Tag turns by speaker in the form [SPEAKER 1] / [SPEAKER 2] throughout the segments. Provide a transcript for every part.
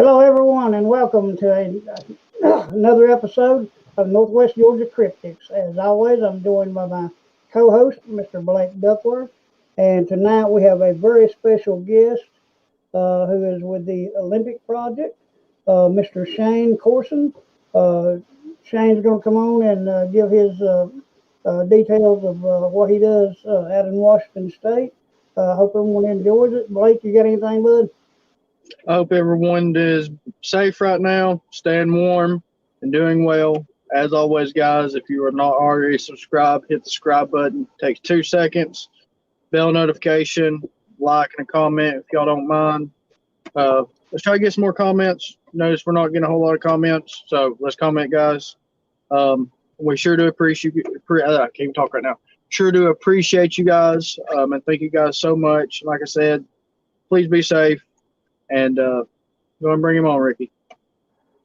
[SPEAKER 1] Hello, everyone, and welcome to another episode of Northwest Georgia Cryptics. As always, I'm joined by my co-host, Mr. Blake Duckworth, and tonight we have a very special guest who is with the Olympic Project, Mr. Shane Corson. Uh, Shane's going to come on and give his details of what he does out in Washington State. Hope everyone enjoys it. Blake, you got anything, bud?
[SPEAKER 2] I hope everyone is safe right now, staying warm, and doing well. As always, guys, if you are not already subscribed, hit the subscribe button. It takes 2 seconds. Bell notification, like, and a comment if y'all don't mind. Let's try to get some more comments. Notice we're not getting a whole lot of comments, so let's comment, guys. We sure do appreciate I can't even talk right now. Sure do appreciate you guys, and thank you guys so much. Like I said, please be safe. And go and bring him on, Ricky.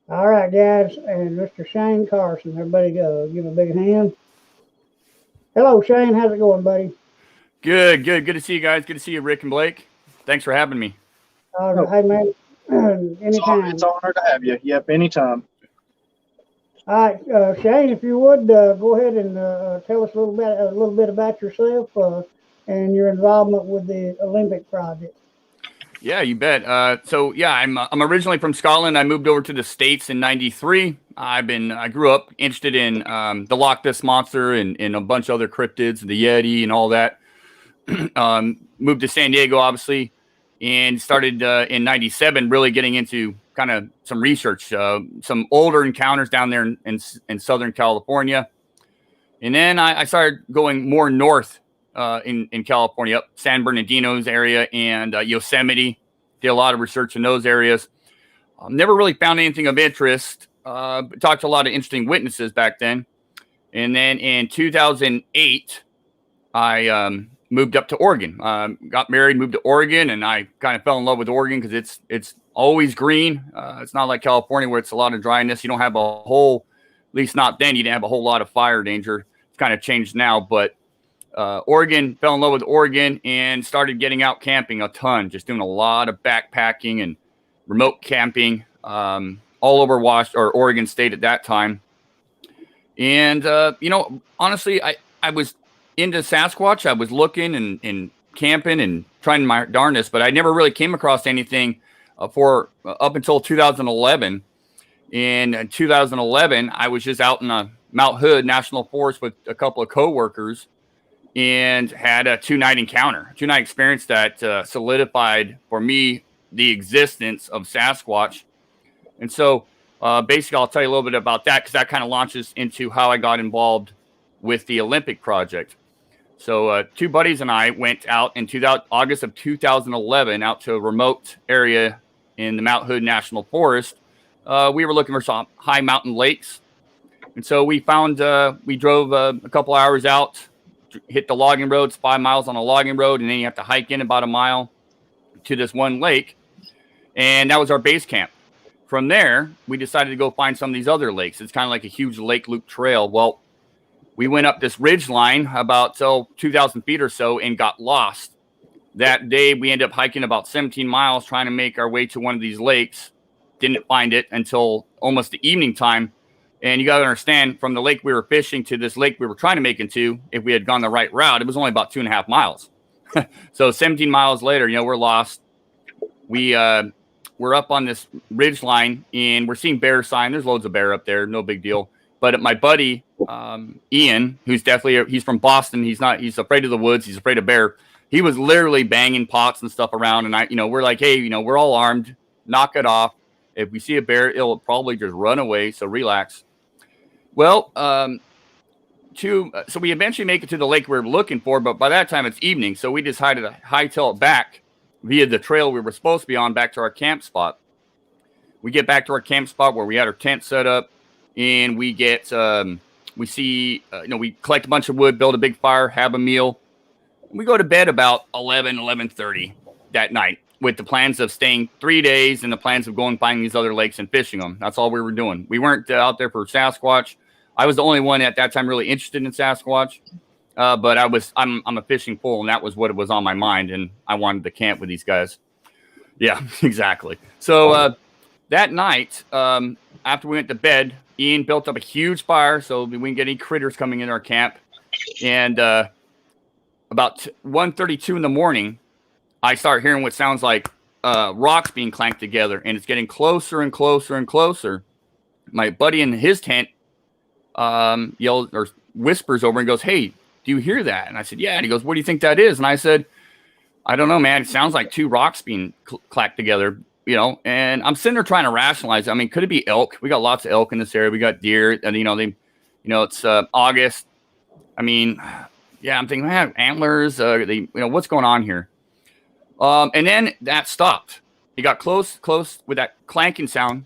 [SPEAKER 1] All right, guys, and Mr. Shane Corson. Everybody go. Give him a big hand. Hello, Shane. How's it going, buddy?
[SPEAKER 3] Good to see you guys. Good to see you, Rick and Blake. Thanks for having me.
[SPEAKER 1] Hey, man. Anytime.
[SPEAKER 2] It's an honor to have you. Yep, anytime.
[SPEAKER 1] All right, Shane, if you would go ahead and tell us a little bit about yourself and your involvement with the Olympic Project.
[SPEAKER 3] Yeah, you bet. I'm originally from Scotland. I moved over to the States in '93. I grew up interested in the Loch Ness Monster and a bunch of other cryptids, the Yeti and all that. Moved to San Diego, obviously, and started in '97 really getting into kind of some research, some older encounters down there in Southern California. And then I started going more north in California, up San Bernardino's area and Yosemite. Did a lot of research in those areas. Never really found anything of interest, but talked to a lot of interesting witnesses back then. And then in 2008, I moved up to Oregon. Got married, moved to Oregon, and I kind of fell in love with Oregon because it's always green. It's not like California where it's a lot of dryness. You don't have a whole, at least not then, you didn't have a whole lot of fire danger. It's kind of changed now, but Oregon, fell in love with Oregon and started getting out camping a ton, just doing a lot of backpacking and remote camping all over Oregon State at that time. And, honestly, I was into Sasquatch. I was looking and camping and trying my darndest, but I never really came across anything for up until 2011. In 2011, I was just out in Mount Hood National Forest with a couple of coworkers and had a two-night experience that solidified for me the existence of Sasquatch. And so basically I'll tell you a little bit about that because that kind of launches into how I got involved with the Olympic Project. So two buddies and I went out in August of 2011 out to a remote area in the Mount Hood National Forest. We were looking for some high mountain lakes. And so we drove a couple hours out, hit the logging roads, 5 miles on a logging road, and then you have to hike in about a mile to this one lake. And that was our base camp. From there, we decided to go find some of these other lakes. It's kind of like a huge lake loop trail. Well, we went up this ridge line about 2,000 feet or so and got lost. That day, we ended up hiking about 17 miles trying to make our way to one of these lakes. Didn't find it until almost the evening time. And you got to understand, from the lake we were fishing to this lake we were trying to make into, if we had gone the right route, it was only about 2.5 miles. So 17 miles later, we're lost. We're up on this ridge line, and we're seeing bear sign. There's loads of bear up there, no big deal. But my buddy, Ian, he's from Boston. He's afraid of the woods. He's afraid of bear. He was literally banging pots and stuff around. And we're like, hey, we're all armed. Knock it off. If we see a bear, it'll probably just run away. So relax. Well, so we eventually make it to the lake we were looking for, but by that time it's evening. So we decided to hightail it back via the trail we were supposed to be on back to our camp spot. We get back to our camp spot where we had our tent set up, and we collect a bunch of wood, build a big fire, have a meal. We go to bed about 11:30 that night with the plans of staying 3 days and the plans of going finding these other lakes and fishing them. That's all we were doing. We weren't out there for Sasquatch. I was the only one at that time really interested in Sasquatch, but I'm a fishing fool, and that was what was on my mind, and I wanted to camp with these guys. Yeah, exactly. So that night, after we went to bed, Ian built up a huge fire so we didn't get any critters coming in our camp. And about 1:32 in the morning, I start hearing what sounds like rocks being clanked together, and it's getting closer and closer and closer. My buddy in his tent yells or whispers over and goes, "Hey, do you hear that?" And I said, "Yeah." And he goes, "What do you think that is?" And I said, "I don't know, man. It sounds like two rocks being clacked together." And I'm sitting there trying to rationalize. I mean, could it be elk? We got lots of elk in this area. We got deer, and it's August. I mean, yeah, I'm thinking, man, antlers. What's going on here? And then that stopped. He got close with that clanking sound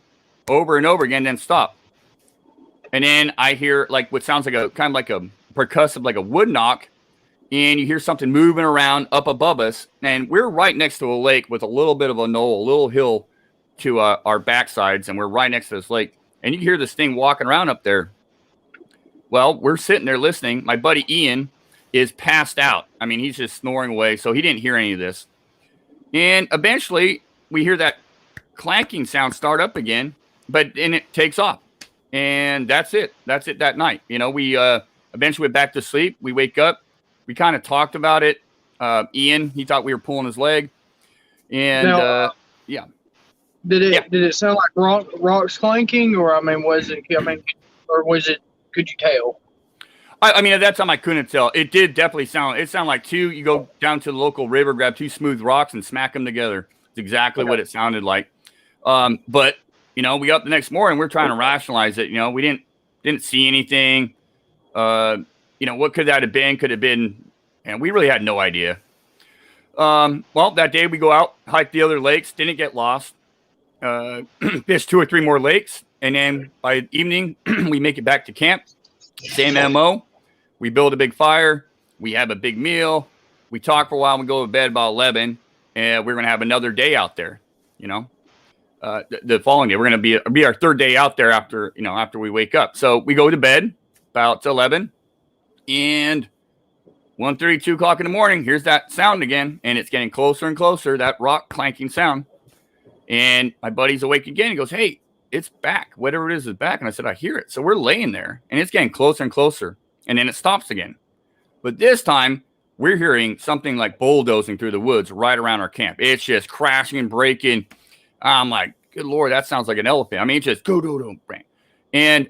[SPEAKER 3] over and over again, then stopped. And then I hear like what sounds like a kind of like a percussive, like a wood knock. And you hear something moving around up above us, and we're right next to a lake with a little bit of a knoll, a little hill to our backsides, and we're right next to this lake. And you hear this thing walking around up there. Well, we're sitting there listening. My buddy Ian is passed out. I mean, he's just snoring away, so he didn't hear any of this. And eventually, we hear that clanking sound start up again, but then it takes off. And that's it. That's it that night. We eventually went back to sleep. We wake up. We kind of talked about it. Ian, he thought we were pulling his leg. And,
[SPEAKER 2] now,
[SPEAKER 3] yeah.
[SPEAKER 2] Did it sound like rocks clanking, or was it? Or was it? Could you tell?
[SPEAKER 3] I mean, at that time I couldn't tell. It did definitely sound. It sounded like two. You go down to the local river, grab two smooth rocks, and smack them together. It's exactly what it sounded like. But we got up the next morning. We're trying to rationalize it. We didn't see anything. What could that have been? Could have been, and we really had no idea. Well, that day we go out, hike the other lakes, didn't get lost. Fished 2 or 3 more lakes, and then by evening we make it back to camp. Same MO. We build a big fire. We have a big meal. We talk for a while. We go to bed about 11, and we're gonna have another day out there. The following day we're gonna be our third day out there after we wake up. So we go to bed about 11. And 1:30, 2 o'clock in the morning, here's that sound again, and it's getting closer and closer, that rock clanking sound. And my buddy's awake again. He goes, "Hey, it's back. Whatever it is back." And I said, "I hear it." So we're laying there, and it's getting closer and closer, and then it stops again. But this time, we're hearing something like bulldozing through the woods right around our camp. It's just crashing and breaking. I'm like, good Lord, that sounds like an elephant. I mean, it's just go. And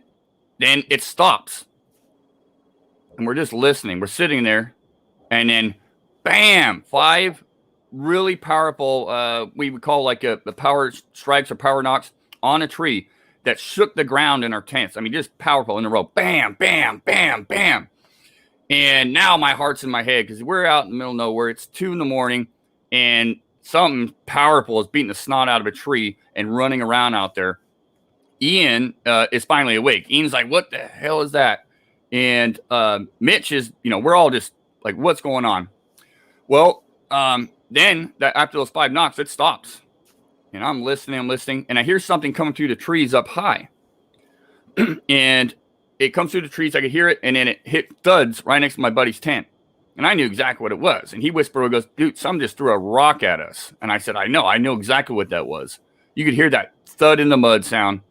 [SPEAKER 3] then it stops. And we're just listening. We're sitting there, and then, bam! 5 really powerful, we would call like the power strikes or power knocks on a tree that shook the ground in our tents. I mean, just powerful in a row. Bam, bam, bam, bam. And now my heart's in my head because we're out in the middle of nowhere. It's 2 in the morning, and something powerful is beating the snot out of a tree and running around out there. Ian is finally awake. Ian's like, "What the hell is that?" And Mitch is, we're all just like, "What's going on?" Well, then after those 5 knocks, it stops. And I'm listening, and I hear something coming through the trees up high. And it comes through the trees. I could hear it, and then it hit thuds right next to my buddy's tent. And I knew exactly what it was. And he whispered, he goes, "Dude, something just threw a rock at us." And I said, I know exactly what that was. You could hear that thud in the mud sound.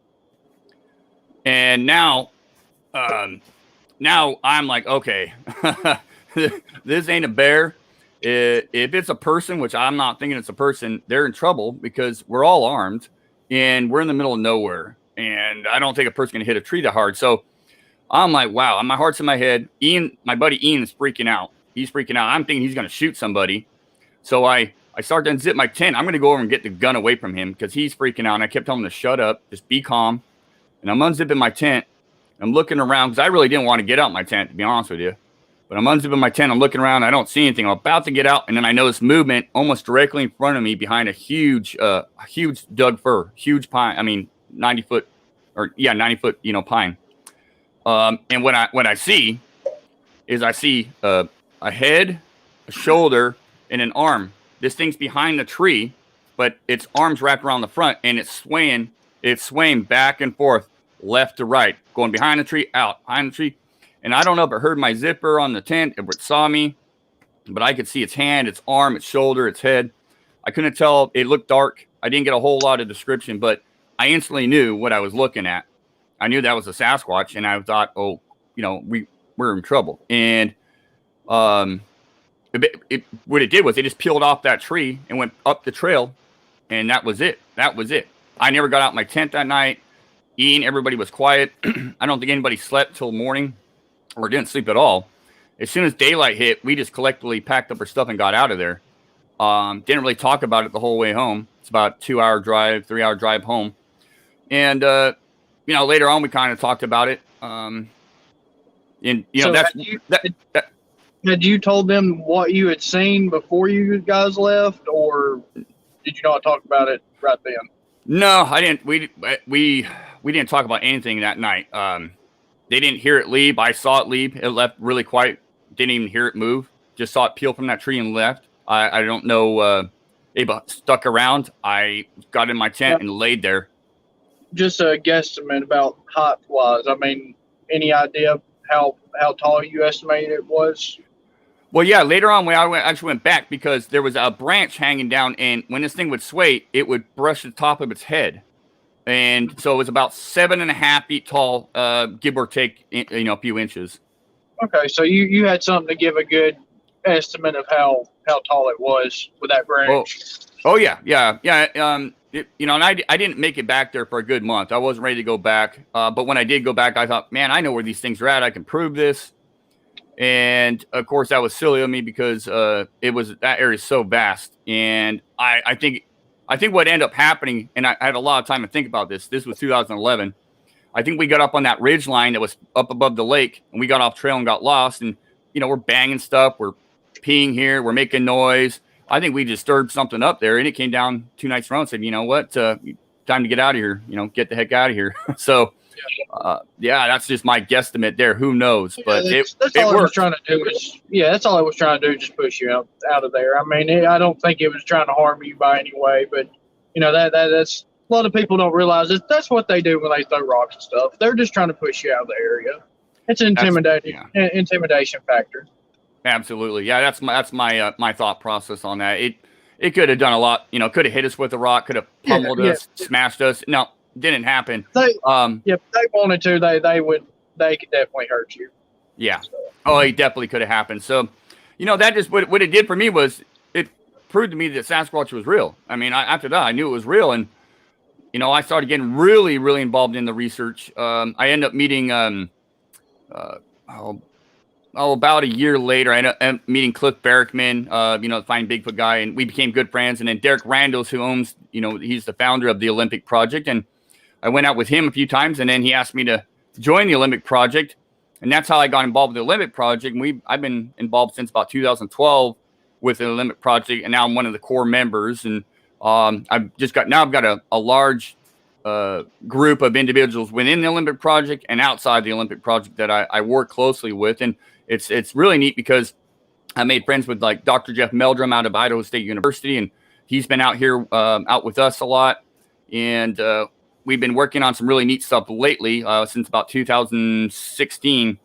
[SPEAKER 3] And now I'm like, okay, this ain't a bear. If it's a person, which I'm not thinking it's a person, they're in trouble because we're all armed and we're in the middle of nowhere. And I don't think a person can hit a tree that hard. So I'm like, wow, my heart's in my head. My buddy Ian is freaking out. He's freaking out. I'm thinking he's going to shoot somebody. So I start to unzip my tent. I'm going to go over and get the gun away from him because he's freaking out. And I kept telling him to shut up, just be calm. And I'm unzipping my tent. I'm looking around because I really didn't want to get out my tent, to be honest with you. But I'm unzipping my tent. I'm looking around. I don't see anything. I'm about to get out. And then I notice movement almost directly in front of me behind a huge Doug fir, huge pine. I mean, 90 foot pine. And what I see is a head, a shoulder, and an arm. This thing's behind the tree, but its arms wrapped around the front, and it's swaying back and forth, left to right, going behind the tree, out, behind the tree. And I don't know if it heard my zipper on the tent, if it saw me, but I could see its hand, its arm, its shoulder, its head. I couldn't tell. It looked dark. I didn't get a whole lot of description, but I instantly knew what I was looking at. I knew that was a Sasquatch, and I thought, oh, we're in trouble. And what it did was it just peeled off that tree and went up the trail, and that was it. That was it. I never got out my tent that night. Everybody was quiet. I don't think anybody slept till morning or didn't sleep at all. As soon as daylight hit, we just collectively packed up our stuff and got out of there. Didn't really talk about it the whole way home. It's about a 2-hour drive, 3-hour drive home. And, later on, we kind of talked about it.
[SPEAKER 2] Had you told them what you had seen before you guys left, or did you not talk about it right then?
[SPEAKER 3] No, I didn't. We didn't talk about anything that night. They didn't hear it leave. I saw it leave. It left really quiet. Didn't even hear it move. Just saw it peel from that tree and left. I don't know. It stuck around. I got in my tent and laid there.
[SPEAKER 2] Just a guesstimate about height-wise. I mean, any idea how tall you estimated it was?
[SPEAKER 3] Well, yeah. Later on, when I actually went back because there was a branch hanging down, and when this thing would sway, it would brush the top of its head, and so it was about 7.5 feet tall, give or take, a few inches. Okay, so you had something to give a good estimate of how tall it was with that branch. Oh yeah. And I didn't make it back there for a good month. I wasn't ready to go back, but when I did go back, I thought, man, I know where these things are at. I can prove this. And of course, that was silly of me because that area is so vast. And I think what ended up happening, and I had a lot of time to think about this. This was 2011. I think we got up on that ridge line that was up above the lake, and we got off trail and got lost. And we're banging stuff, we're peeing here, we're making noise. I think we just stirred something up there, and it came down 2 nights in a row and said, you know what, time to get out of here. Get the heck out of here. So. That's just my guesstimate there. Who knows? But
[SPEAKER 2] that's all it was trying to do that's all it was trying to do, just push you out of there. I mean, I don't think it was trying to harm you by any way, but that's a lot of people don't realize that's what they do when they throw rocks and stuff. They're just trying to push you out of the area. It's an intimidation factor.
[SPEAKER 3] Absolutely. Yeah, that's my thought process on that. It could have done a lot, could have hit us with a rock, could have pummeled us, smashed us. No, didn't happen.
[SPEAKER 2] If they wanted to, they could definitely hurt you.
[SPEAKER 3] Yeah. So. Oh, it definitely could have happened. So, that just what it did for me was it proved to me that Sasquatch was real. I mean, after that, I knew it was real, and I started getting really, really involved in the research. I ended up meeting about a year later, I ended up meeting Cliff Barrickman, the Find Bigfoot guy, and we became good friends. And then Derek Randles, who owns, he's the founder of the Olympic Project, and I went out with him a few times, and then he asked me to join the Olympic Project, and that's how I got involved with the Olympic Project. And I've been involved since about 2012 with the Olympic Project, and now I'm one of the core members. And I've got a large group of individuals within the Olympic Project and outside the Olympic Project that I work closely with, and it's really neat because I made friends with like Dr. Jeff Meldrum out of Idaho State University, and he's been out here out with us a lot, and we've been working on some really neat stuff lately since about 2016,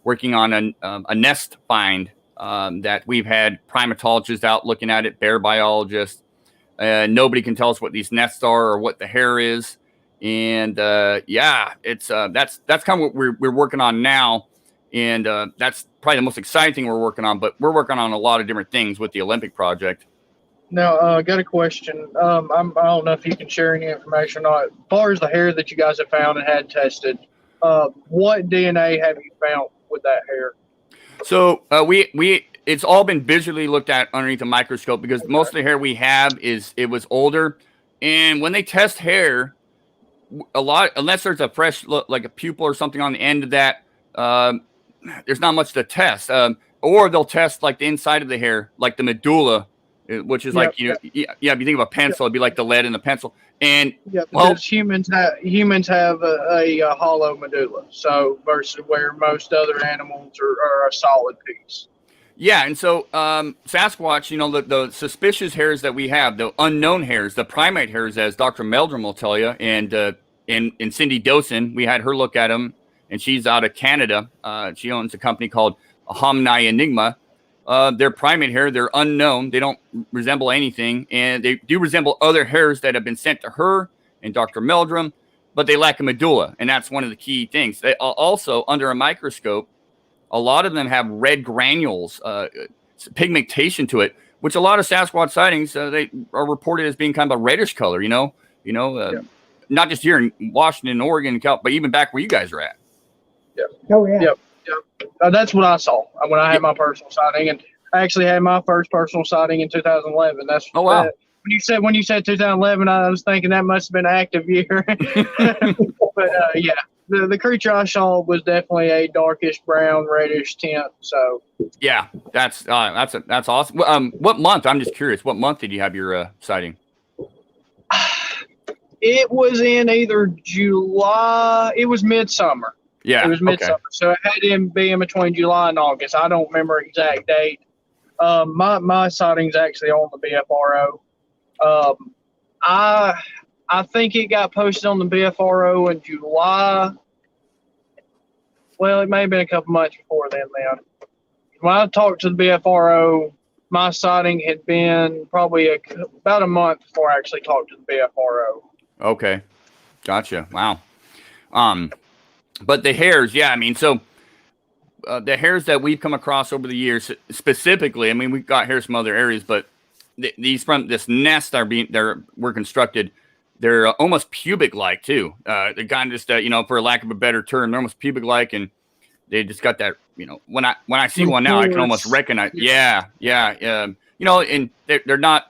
[SPEAKER 3] working on a nest find that we've had primatologists out looking at it, bear biologists. Nobody can tell us what these nests are or what the hair is. And it's that's kind of what we're working on now. And that's probably the most exciting thing we're working on, but we're working on a lot of different things with the Olympic Project.
[SPEAKER 2] Now, I got a question. I don't know if you can share any information on it. As far as the hair that you guys have found and had tested, what DNA have you found with that hair?
[SPEAKER 3] So it's all been visually looked at underneath a microscope because most of the hair we have it was older. And when they test hair, unless there's a fresh look, like a pupil or something on the end of that, there's not much to test. Or they'll test like the inside of the hair, like the medulla, which is if you think of a pencil, it'd be like the lead in the pencil. And
[SPEAKER 2] because humans have a hollow medulla, so versus where most other animals are a solid piece.
[SPEAKER 3] Yeah, and so Sasquatch, the suspicious hairs that we have, the unknown hairs, the primate hairs, as Dr. Meldrum will tell you, and Cindy Dosen, we had her look at them, and she's out of Canada. She owns a company called Homini Enigma. They're primate hair. They're unknown. They don't resemble anything, and they do resemble other hairs that have been sent to her and Dr. Meldrum, but they lack a medulla, and that's one of the key things. They also, under a microscope, a lot of them have red granules, pigmentation to it, which a lot of Sasquatch sightings they are reported as being kind of a reddish color. Not just here in Washington, Oregon, but even back where you guys are at.
[SPEAKER 2] Yeah.
[SPEAKER 1] Oh yeah.
[SPEAKER 2] Yep. That's what I saw when I had my personal sighting, and I actually had my first personal sighting in 2011. That's
[SPEAKER 3] oh wow.
[SPEAKER 2] When you said 2011, I was thinking that must have been an active year. But yeah, the creature I saw was definitely a darkish brown, reddish tint. So
[SPEAKER 3] yeah, that's awesome. What month? I'm just curious. What month did you have your sighting?
[SPEAKER 2] It was in either July. It was midsummer.
[SPEAKER 3] Yeah,
[SPEAKER 2] it was midsummer. Okay. So it had to be in between July and August. I don't remember exact date. My sighting's actually on the BFRO. I think it got posted on the BFRO in July. Well, it may have been a couple months before then. When I talked to the BFRO, my sighting had been probably about a month before I actually talked to the BFRO.
[SPEAKER 3] Okay, gotcha. Wow. But the hares, yeah, I mean, so the hares that we've come across over the years, specifically, I mean, we've got hares from other areas, but these from this nest were constructed. They're almost pubic-like too. They're kind of just, for lack of a better term, they're almost pubic-like, and they just got that. When I see one now, I can almost recognize. Yeah. And they're not.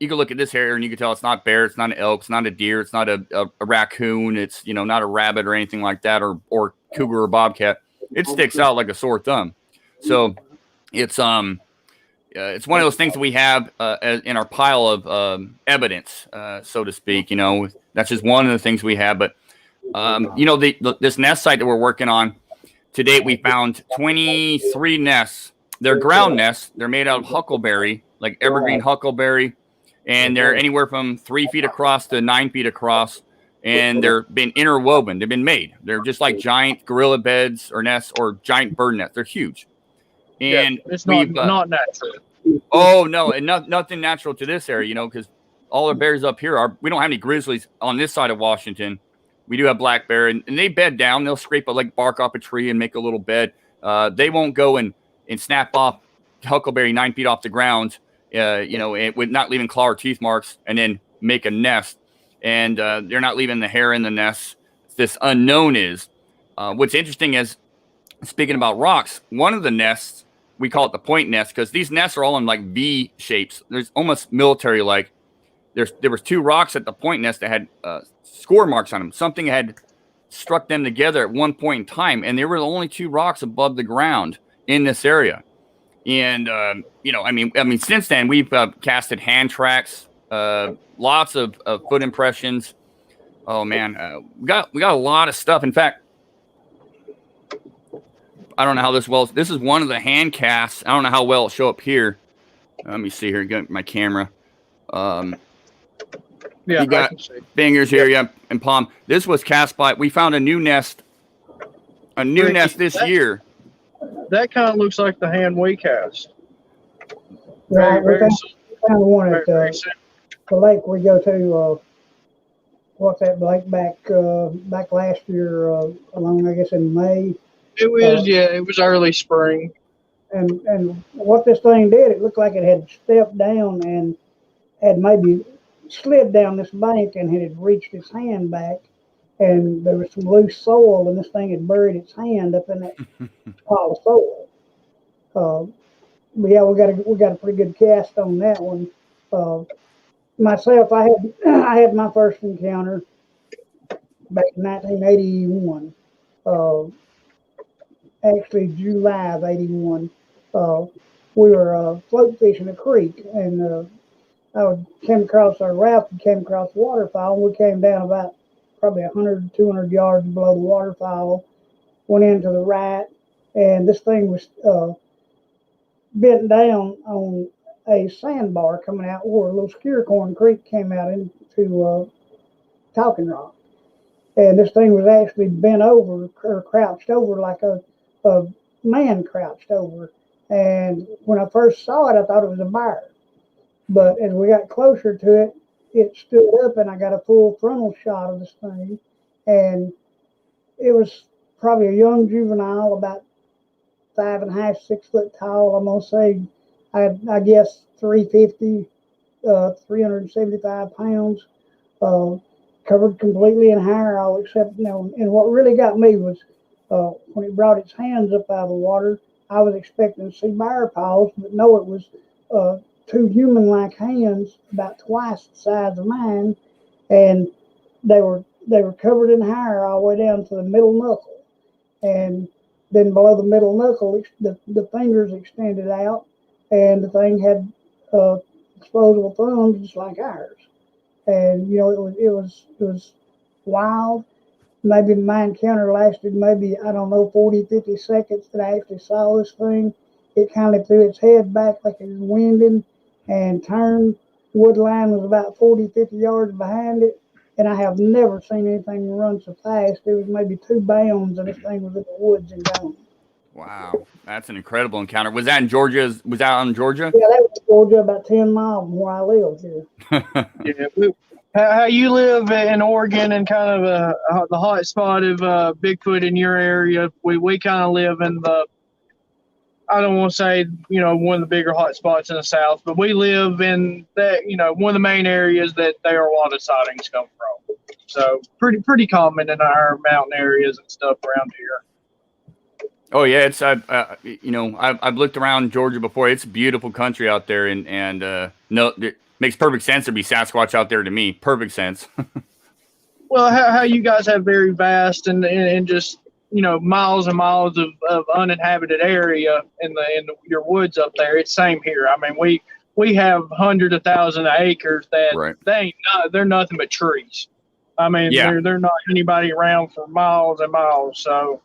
[SPEAKER 3] You can look at this hare and you can tell it's not bear, it's not an elk, it's not a deer, it's not a raccoon, it's not a rabbit or anything like that, or cougar or bobcat. It sticks out like a sore thumb. So it's one of those things that we have in our pile of evidence, so to speak. That's just one of the things we have. But this nest site that we're working on, to date we found 23 nests. They're ground nests. They're made out of huckleberry, like evergreen huckleberry. And they're anywhere from 3 feet across to 9 feet across, and they're been interwoven. They've been made. They're just like giant gorilla beds or nests or giant bird nests. They're huge. And
[SPEAKER 2] it's not natural.
[SPEAKER 3] Oh no, and nothing natural to this area, because all the bears up here we don't have any grizzlies on this side of Washington. We do have black bear, and they bed down. They'll scrape bark off a tree and make a little bed. They won't go and snap off huckleberry 9 feet off the ground. With not leaving claw or teeth marks, and then make a nest. And they're not leaving the hair in the nest. This unknown is. What's interesting is, speaking about rocks, one of the nests, we call it the point nest, because these nests are all in like V shapes. There's almost military-like. There was 2 rocks at the point nest that had score marks on them. Something had struck them together at one point in time, and there were only 2 rocks above the ground in this area. And I mean, since then we've casted hand tracks, lots of foot impressions. Oh man, we got a lot of stuff. In fact, I don't know how this is one of the hand casts. I don't know how well it'll show up here. Let me see here. Get my camera.
[SPEAKER 2] Yeah,
[SPEAKER 3] you got fingers here, yeah, and palm. This was cast by. We found a new nest. This year.
[SPEAKER 2] That kind of looks like the hand we cast.
[SPEAKER 1] Right, we kind of one at the lake we go to. What's that, Blake? Back last year, along I guess in May.
[SPEAKER 2] It was it was early spring.
[SPEAKER 1] And what this thing did, it looked like it had stepped down and had maybe slid down this bank and had reached its hand back. And there was some loose soil, and this thing had buried its hand up in that pile of soil. But yeah, we got a pretty good cast on that one. Myself, I had my first encounter back in 1981. Actually, July of '81. We were float fishing a creek, and I came across our raft and came across the waterfowl. And we came down about probably 100, 200 yards below the waterfowl, went into the right, and this thing was bent down on a sandbar coming out where a little Skewercorn Creek came out into Talking Rock. And this thing was actually bent over or crouched over like a man crouched over. And when I first saw it, I thought it was a bear. But as we got closer to it, it stood up, and I got a full frontal shot of this thing, and it was probably a young juvenile, about 5.5, 6 foot tall. I'm gonna say, I guess 350, 375 pounds, uh, covered completely in hair, all except, and what really got me was when it brought its hands up out of the water, I was expecting to see bear paws, but no, it was two human-like hands, about twice the size of mine, and they were covered in hair all the way down to the middle knuckle, and then below the middle knuckle, the fingers extended out, and the thing had disposable thumbs just like ours. And it was wild. Maybe my encounter lasted maybe, I don't know, 40, 50 seconds that I actually saw this thing. It kind of threw its head back like it was winding and turned. Wood line was about 40, 50 yards behind it. And I have never seen anything run so fast. There was maybe 2 bounds and this thing was in the woods and gone.
[SPEAKER 3] Wow, that's an incredible encounter. Was that in Georgia? Was that out in Georgia?
[SPEAKER 1] Yeah, that was in Georgia, about 10 miles from where I live here.
[SPEAKER 2] Yeah. How you live in Oregon and kind of the hot spot of Bigfoot in your area? We kind of live in I don't want to say, one of the bigger hot spots in the South, but we live in that, one of the main areas that there are a lot of sightings come from. So pretty common in our mountain areas and stuff around here.
[SPEAKER 3] Oh yeah, it's I've looked around Georgia before. It's a beautiful country out there, and no, it makes perfect sense to be Sasquatch out there to me. Perfect sense.
[SPEAKER 2] Well, how you guys have very vast and just miles and miles of uninhabited area in your woods up there. It's same here. I mean, we have hundreds of thousands of acres that
[SPEAKER 3] right.
[SPEAKER 2] they're nothing but trees. I mean,
[SPEAKER 3] yeah.
[SPEAKER 2] they're not anybody around for miles and miles. So.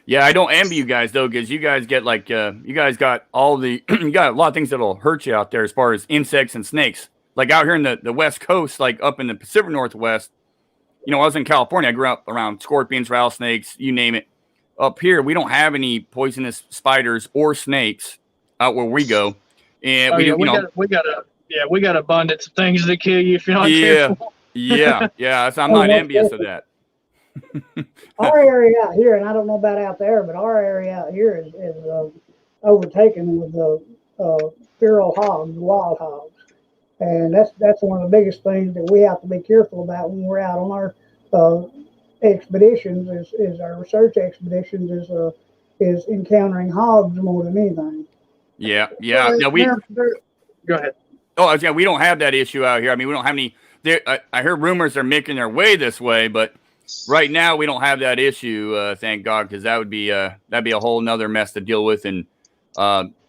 [SPEAKER 3] Yeah, I don't envy you guys though, because you guys get you guys got all the you got a lot of things that'll hurt you out there as far as insects and snakes. Like out here in the West Coast, like up in the Pacific Northwest, I was in California. I grew up around scorpions, rattlesnakes, you name it. Up here, we don't have any poisonous spiders or snakes out where we go, and we
[SPEAKER 2] got abundance of things that kill you if you're not careful.
[SPEAKER 3] Yeah. So I'm not envious of that.
[SPEAKER 1] Our area out here, and I don't know about out there, but our area out here is overtaken with feral hogs, wild hogs, and that's one of the biggest things that we have to be careful about when we're out on our expeditions. Is our research expeditions is encountering hogs more than anything.
[SPEAKER 3] Yeah. No,
[SPEAKER 2] go ahead.
[SPEAKER 3] Oh, yeah, we don't have that issue out here. I mean, we don't have any. I heard rumors they're making their way this way, but. Right now, we don't have that issue, thank God, because that'd be a whole nother mess to deal with, and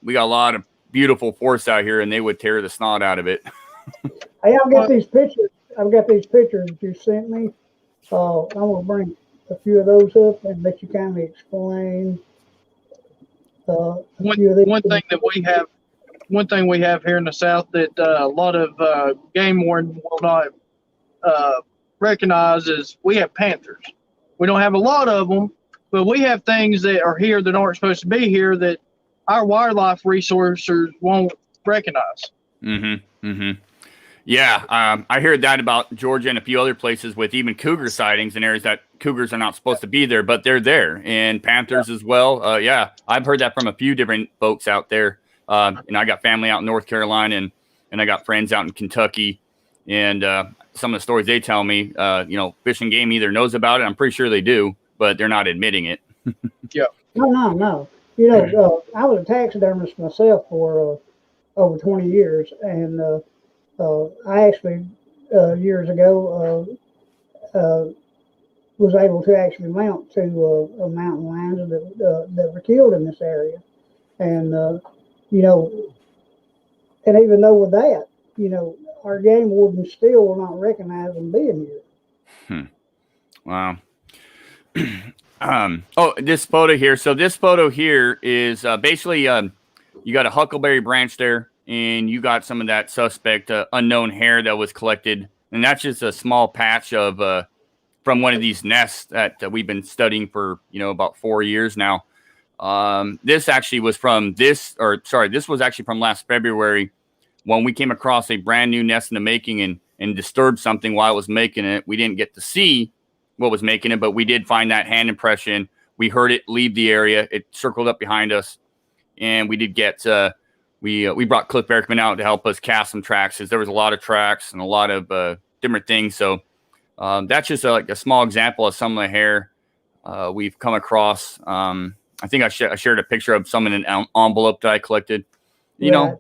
[SPEAKER 3] we got a lot of beautiful forests out here, and they would tear the snot out of it.
[SPEAKER 1] Hey, I've got these pictures that you sent me. I'm gonna bring a few of those up and let you kind of explain.
[SPEAKER 2] One thing we have here in the South that a lot of game wardens will not recognize is we have panthers. We don't have a lot of them, but we have things that are here that aren't supposed to be here that our wildlife resources won't recognize.
[SPEAKER 3] Yeah, I heard that about Georgia and a few other places with even cougar sightings in areas that cougars are not supposed to be there, but they're there, and panthers as well. Yeah, I've heard that from a few different folks out there. And I got family out in North Carolina, and I got friends out in Kentucky, and some of the stories they tell me, Fish and Game either knows about it. I'm pretty sure they do, but they're not admitting it.
[SPEAKER 2] Yeah.
[SPEAKER 1] No. I was a taxidermist myself for over 20 years, and I actually years ago was able to actually mount two mountain lions that were killed in this area, and and even though with that, our game wardens still will not recognize them being here.
[SPEAKER 3] Wow. This photo here. So this photo here is basically you got a huckleberry branch there, and you got some of that suspect unknown hair that was collected, and that's just a small patch of from one of these nests that we've been studying for about 4 years now. This actually was this was actually from last February when we came across a brand new nest in the making, and and disturbed something while it was making it. We didn't get to see what was making it, but we did find that hand impression. We heard it leave the area. It circled up behind us, and we did get we brought Cliff Berkman out to help us cast some tracks, because there was a lot of tracks and a lot of different things. So that's just like a small example of some of the hair we've come across. I think I shared a picture of some in an envelope that I collected. Yeah.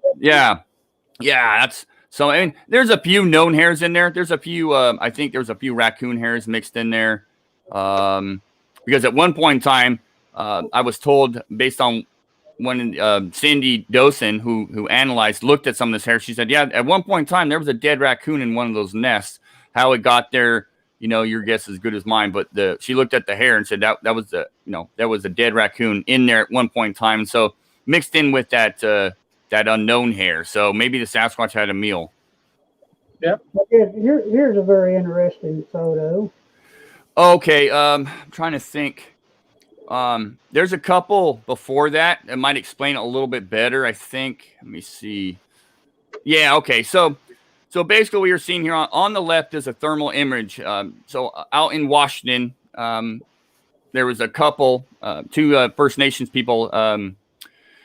[SPEAKER 3] That's so. I mean, there's a few known hairs in there. There's a few. I think there's a few raccoon hairs mixed in there. Because at one point in time, I was told, based on when Cindy Dosen, who analyzed, looked at some of this hair, she said, yeah, at one point in time there was a dead raccoon in one of those nests. How it got there, your guess is as good as mine. But she looked at the hair and said that was there was a dead raccoon in there at one point in time. And so mixed in with that unknown hair. So maybe the Sasquatch had a meal.
[SPEAKER 2] Yep.
[SPEAKER 1] Here's a very interesting photo.
[SPEAKER 3] Okay, I'm trying to think. There's a couple before that might explain it a little bit better, I think. Let me see. Yeah, okay. So basically what you're seeing here on the left is a thermal image. So out in Washington, there was a couple, two First Nations people,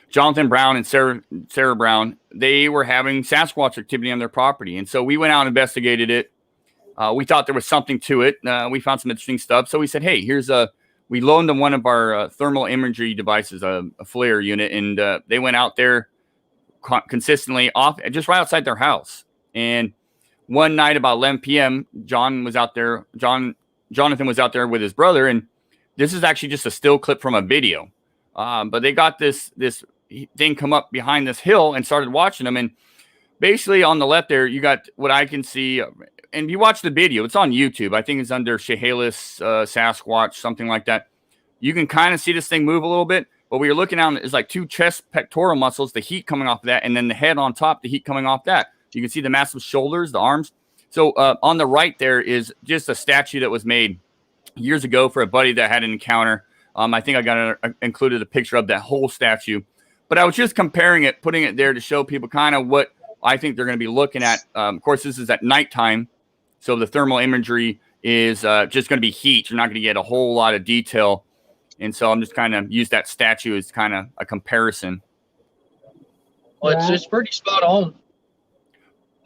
[SPEAKER 3] Jonathan Brown and Sarah Brown. They were having Sasquatch activity on their property. And so we went out and investigated it. We thought there was something to it. We found some interesting stuff. So we said, hey, we loaned them one of our thermal imagery devices, a FLIR unit, and they went out there consistently just right outside their house. And one night about 11 p.m., Jonathan was out there with his brother, and this is actually just a still clip from a video. But they got this thing come up behind this hill and started watching them. And basically on the left there, you got what I can see. And you watch the video, it's on YouTube. I think it's under Chehalis Sasquatch, something like that. You can kind of see this thing move a little bit. But what you're looking at is like two chest pectoral muscles, the heat coming off of that, and then the head on top, the heat coming off that. You can see the massive shoulders, the arms. So on the right there is just a statue that was made years ago for a buddy that had an encounter. I think I included a picture of that whole statue. But I was just comparing it, putting it there to show people kind of what I think they're going to be looking at. Of course, this is at nighttime. So the thermal imagery is just going to be heat. You're not going to get a whole lot of detail. And so I'm just kind of use that statue as kind of a comparison.
[SPEAKER 2] Well, it's pretty spot on.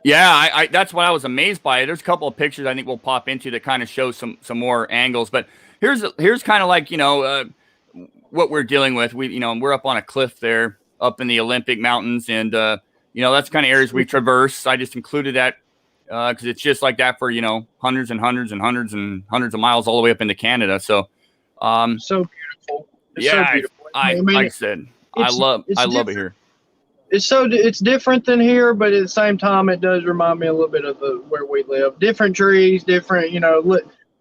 [SPEAKER 3] Yeah, I that's what I was amazed by. There's a couple of pictures I think we'll pop into that kind of show some more angles. But here's kind of like, what we're dealing with. We're up on a cliff there up in the Olympic Mountains. And, that's kind of areas we traverse. I just included that because it's just like that for, hundreds and hundreds and hundreds and hundreds of miles all the way up into Canada. So,
[SPEAKER 2] so beautiful.
[SPEAKER 3] It's so beautiful. Like I said, I love it here.
[SPEAKER 2] It's different than here, but at the same time, it does remind me a little bit of where we live. Different trees, different,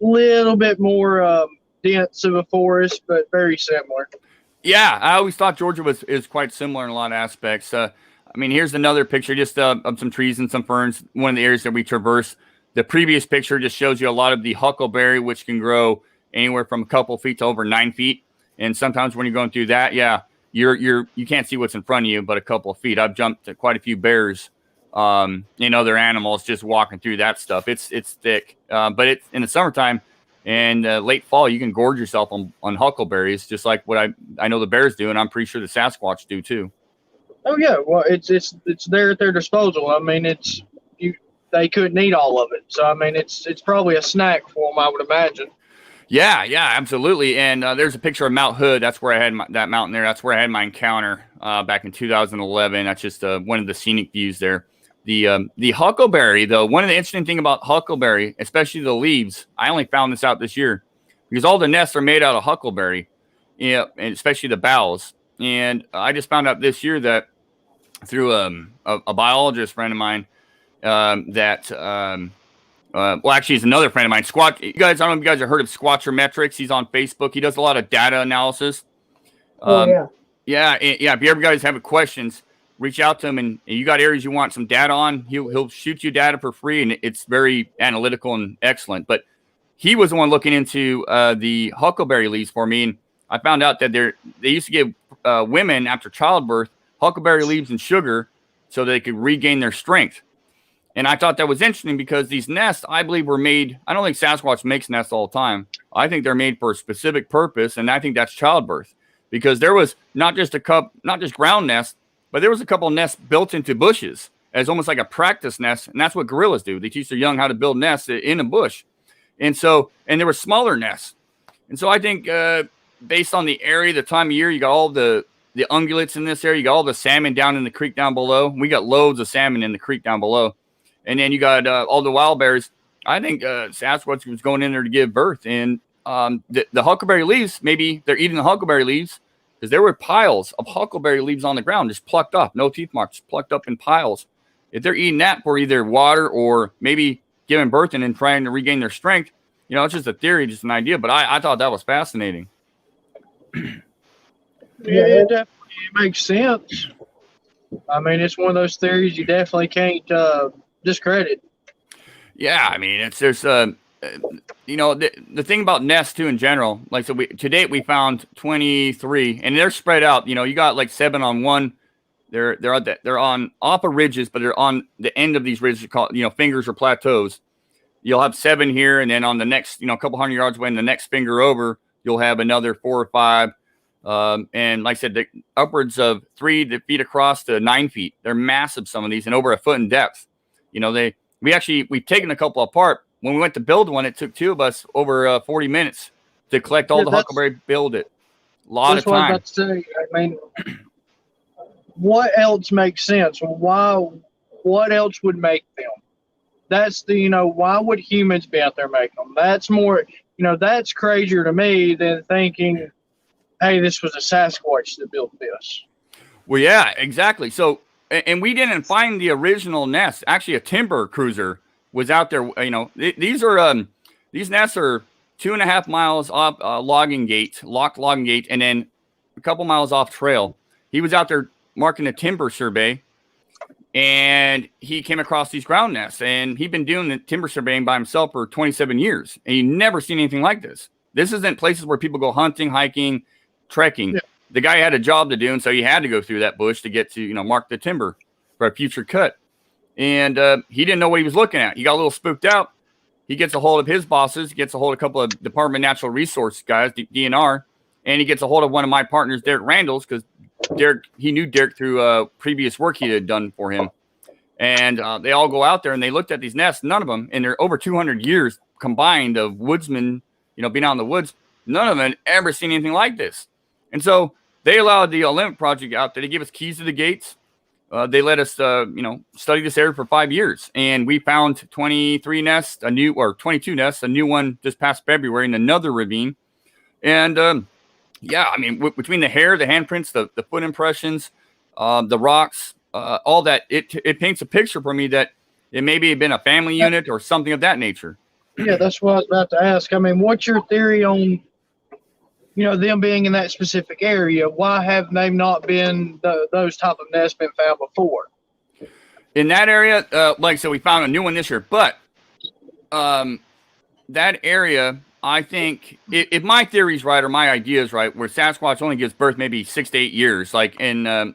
[SPEAKER 2] little bit more dense of a forest, but very similar.
[SPEAKER 3] Yeah, I always thought Georgia is quite similar in a lot of aspects. Here's another picture just of some trees and some ferns, one of the areas that we traverse. The previous picture just shows you a lot of the huckleberry, which can grow anywhere from a couple feet to over 9 feet. And sometimes when you're going through that, you can't see what's in front of you, but a couple of feet. I've jumped to quite a few bears and other animals just walking through that stuff. It's thick, but it's in the summertime and late fall, you can gorge yourself on huckleberries, just like what I know the bears do, and I'm pretty sure the Sasquatch do too.
[SPEAKER 2] Oh yeah, well it's there at their disposal. They couldn't eat all of it, so it's probably a snack for them, I would imagine.
[SPEAKER 3] Yeah, absolutely. And there's a picture of Mount Hood. That's where I had that mountain there. That's where I had my encounter back in 2011. That's just one of the scenic views there. The huckleberry, though, one of the interesting thing about huckleberry, especially the leaves, I only found this out this year because all the nests are made out of huckleberry, and especially the boughs. And I just found out this year that through a biologist friend of mine actually, he's another friend of mine. I don't know if you guys have heard of Squatchermetrics. He's on Facebook. He does a lot of data analysis. Yeah. If you ever guys have questions, reach out to him, and you got areas you want some data on, he'll shoot you data for free, and it's very analytical and excellent. But he was the one looking into the huckleberry leaves for me, and I found out that they used to give women after childbirth huckleberry leaves and sugar so they could regain their strength. And I thought that was interesting because these nests, I believe, were made. I don't think Sasquatch makes nests all the time. I think they're made for a specific purpose, and I think that's childbirth. Because there was not just ground nests, but there was a couple of nests built into bushes as almost like a practice nest, and that's what gorillas do. They teach their young how to build nests in a bush. And there were smaller nests. And so I think based on the area, the time of year, you got all the ungulates in this area, you got all the salmon down in the creek down below. We got loads of salmon in the creek down below. And then you got all the wild berries. I think Sasquatch was going in there to give birth. And the huckleberry leaves, maybe they're eating the huckleberry leaves because there were piles of huckleberry leaves on the ground, just plucked up, no teeth marks, plucked up in piles. If they're eating that for either water or maybe giving birth and then trying to regain their strength, it's just a theory, just an idea. But I thought that was fascinating.
[SPEAKER 2] Yeah, it definitely makes sense. I mean, it's one of those theories you definitely can't discredit.
[SPEAKER 3] Yeah, I mean, there's the thing about nests too in general. Like, so to date we found 23, and they're spread out. You got like 7 on one. They're on off of ridges, but they're on the end of these ridges called fingers or plateaus. You'll have 7 here, and then on the next a couple hundred yards away, and the next finger over, you'll have another 4 or 5. And like I said, upwards of 3 feet across to 9 feet. They're massive, some of these, and over a foot in depth. We've taken a couple apart. When we went to build one, it took 2 of us over 40 minutes to collect all the huckleberry, build it. A lot of time.
[SPEAKER 2] What I was about to say. I mean, what else makes sense? What else would make them? That's why would humans be out there making them? That's more, that's crazier to me than thinking, hey, this was a Sasquatch that built this.
[SPEAKER 3] Well, yeah, exactly. So, and we didn't find the original nest. Actually, a timber cruiser was out there. These nests are 2.5 miles off locked logging gate, and then a couple miles off trail. He was out there marking a timber survey, and he came across these ground nests, and he'd been doing the timber surveying by himself for 27 years, and he never seen anything like this. This isn't places where people go hunting, hiking, trekking. Yeah. The guy had a job to do, and so he had to go through that bush to get to, mark the timber for a future cut. And he didn't know what he was looking at. He got a little spooked out. He gets a hold of his bosses, gets a hold of a couple of Department of Natural Resource guys, DNR, and he gets a hold of one of my partners, Derek Randalls, because he knew Derek through previous work he had done for him. And they all go out there, and they looked at these nests. None of them, and they're over 200 years combined of woodsmen, being out in the woods, none of them had ever seen anything like this. And so they allowed the Olympic Project out there. They gave us keys to the gates. They let us, study this area for 5 years. And we found 23 nests, 22 nests, a new one this past February in another ravine. And, between the hair, the handprints, the foot impressions, the rocks, all that, it paints a picture for me that it maybe had been a family unit or something of that nature.
[SPEAKER 2] Yeah, that's what I was about to ask. I mean, what's your theory on them being in that specific area? Why have they not been those type of nests been found before?
[SPEAKER 3] In that area, we found a new one this year. But that area, I think, if my theory's right or my idea is right, where Sasquatch only gives birth maybe 6 to 8 years, like in an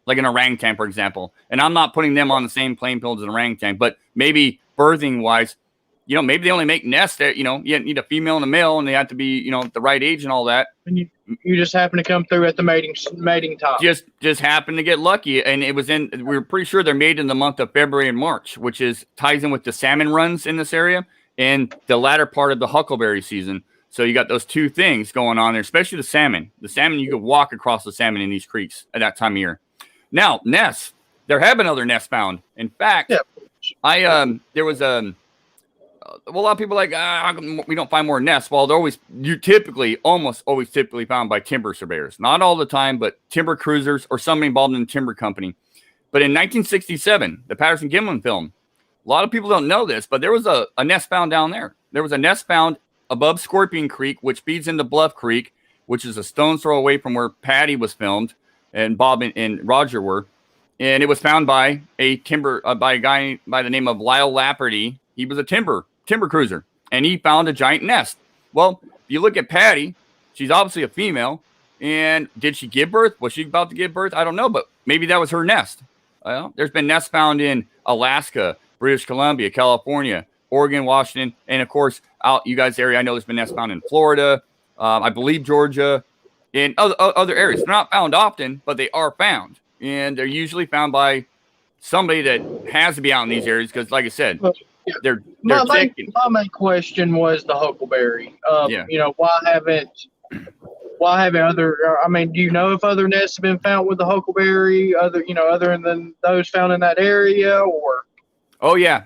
[SPEAKER 3] orangutan, for example. And I'm not putting them on the same playing field as an orangutan, but maybe birthing wise, maybe they only make nests that, you need a female and a male, and they have to be, the right age and all that.
[SPEAKER 2] And you just happen to come through at the mating time.
[SPEAKER 3] Just happened to get lucky. And we're pretty sure they're made in the month of February and March, which ties in with the salmon runs in this area and the latter part of the huckleberry season. So you got those two things going on there, especially the salmon. The salmon, you could walk across the salmon in these creeks at that time of year. Now, nests, there have been other nests found. In fact, there was a lot of people are like, how come we don't find more nests? Well, they're almost always typically found by timber surveyors. Not all the time, but timber cruisers or somebody involved in the timber company. But in 1967, the Patterson-Gimlin film, a lot of people don't know this, but there was a nest found down there. There was a nest found above Scorpion Creek, which feeds into Bluff Creek, which is a stone's throw away from where Patty was filmed and Bob and Roger were. And it was found by a guy by the name of Lyle Lapperty. He was a timber cruiser, and he found a giant nest. Well, if you look at Patty, she's obviously a female. And did she give birth? Was she about to give birth? I don't know, but maybe that was her nest. Well, there's been nests found in Alaska, British Columbia, California, Oregon, Washington, and of course, out you guys' area. I know there's been nests found in Florida, I believe Georgia, in other areas. They're not found often, but they are found, and they're usually found by somebody that has to be out in these areas because, like I said, they're
[SPEAKER 2] My
[SPEAKER 3] taking.
[SPEAKER 2] main question was the huckleberry.
[SPEAKER 3] Yeah.
[SPEAKER 2] You know, why haven't other? I mean, do you know if other nests have been found with the huckleberry, other than those found in that area, or?
[SPEAKER 3] Oh yeah.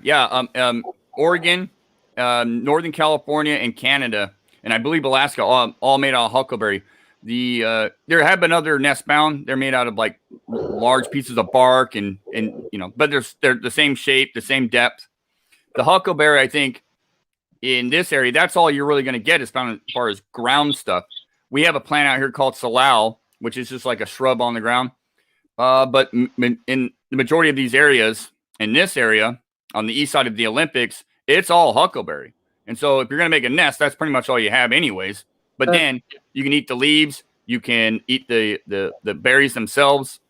[SPEAKER 3] Oregon, Northern California, and Canada, and I believe Alaska, all made out of huckleberry. There have been other nests found. They're made out of like large pieces of bark, and but they're the same shape, the same depth. The huckleberry, I think, in this area, that's all you're really going to get is found as far as ground stuff. We have a plant out here called salal, which is just like a shrub on the ground. But in the majority of these areas, in this area, on the east side of the Olympics, it's all huckleberry. And so if you're going to make a nest, that's pretty much all you have anyways. But then you can eat the leaves, you can eat the berries themselves,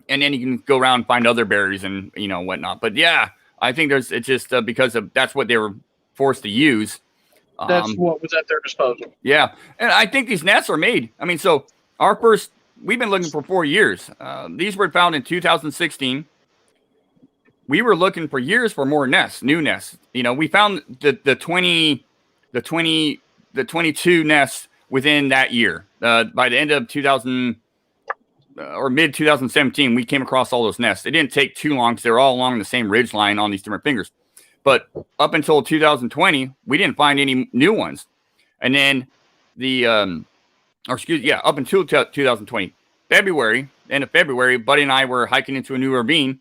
[SPEAKER 3] and then you can go around and find other berries and, whatnot. But yeah, I think it's just because that's what they were forced to use.
[SPEAKER 2] That's what was at their disposal.
[SPEAKER 3] Yeah. And I think these nests are made. I mean, so we've been looking for 4 years. These were found in 2016. We were looking for years for more nests, new nests. We found the 22 nests within that year. By the end of 2000 or mid 2017, we came across all those nests. It didn't take too long because they were all along the same ridge line on these different fingers. But up until 2020, we didn't find any new ones. And then up until 2020, end of February, Buddy and I were hiking into a new ravine,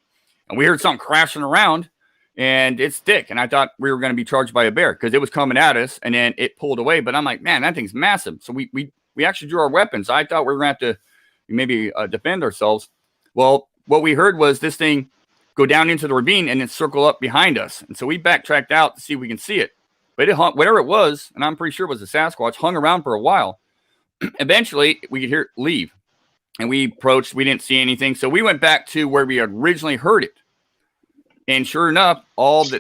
[SPEAKER 3] and we heard something crashing around, and it's thick. And I thought we were going to be charged by a bear because it was coming at us, and then it pulled away. But I'm like, man, that thing's massive. So we actually drew our weapons. I thought we were going to have to maybe defend ourselves. Well, what we heard was this thing go down into the ravine and then circle up behind us. And so we backtracked out to see if we can see it. But it hung, whatever it was, and I'm pretty sure it was a Sasquatch, hung around for a while. Eventually, we could hear it leave. And we approached, we didn't see anything. So we went back to where we had originally heard it. And sure enough,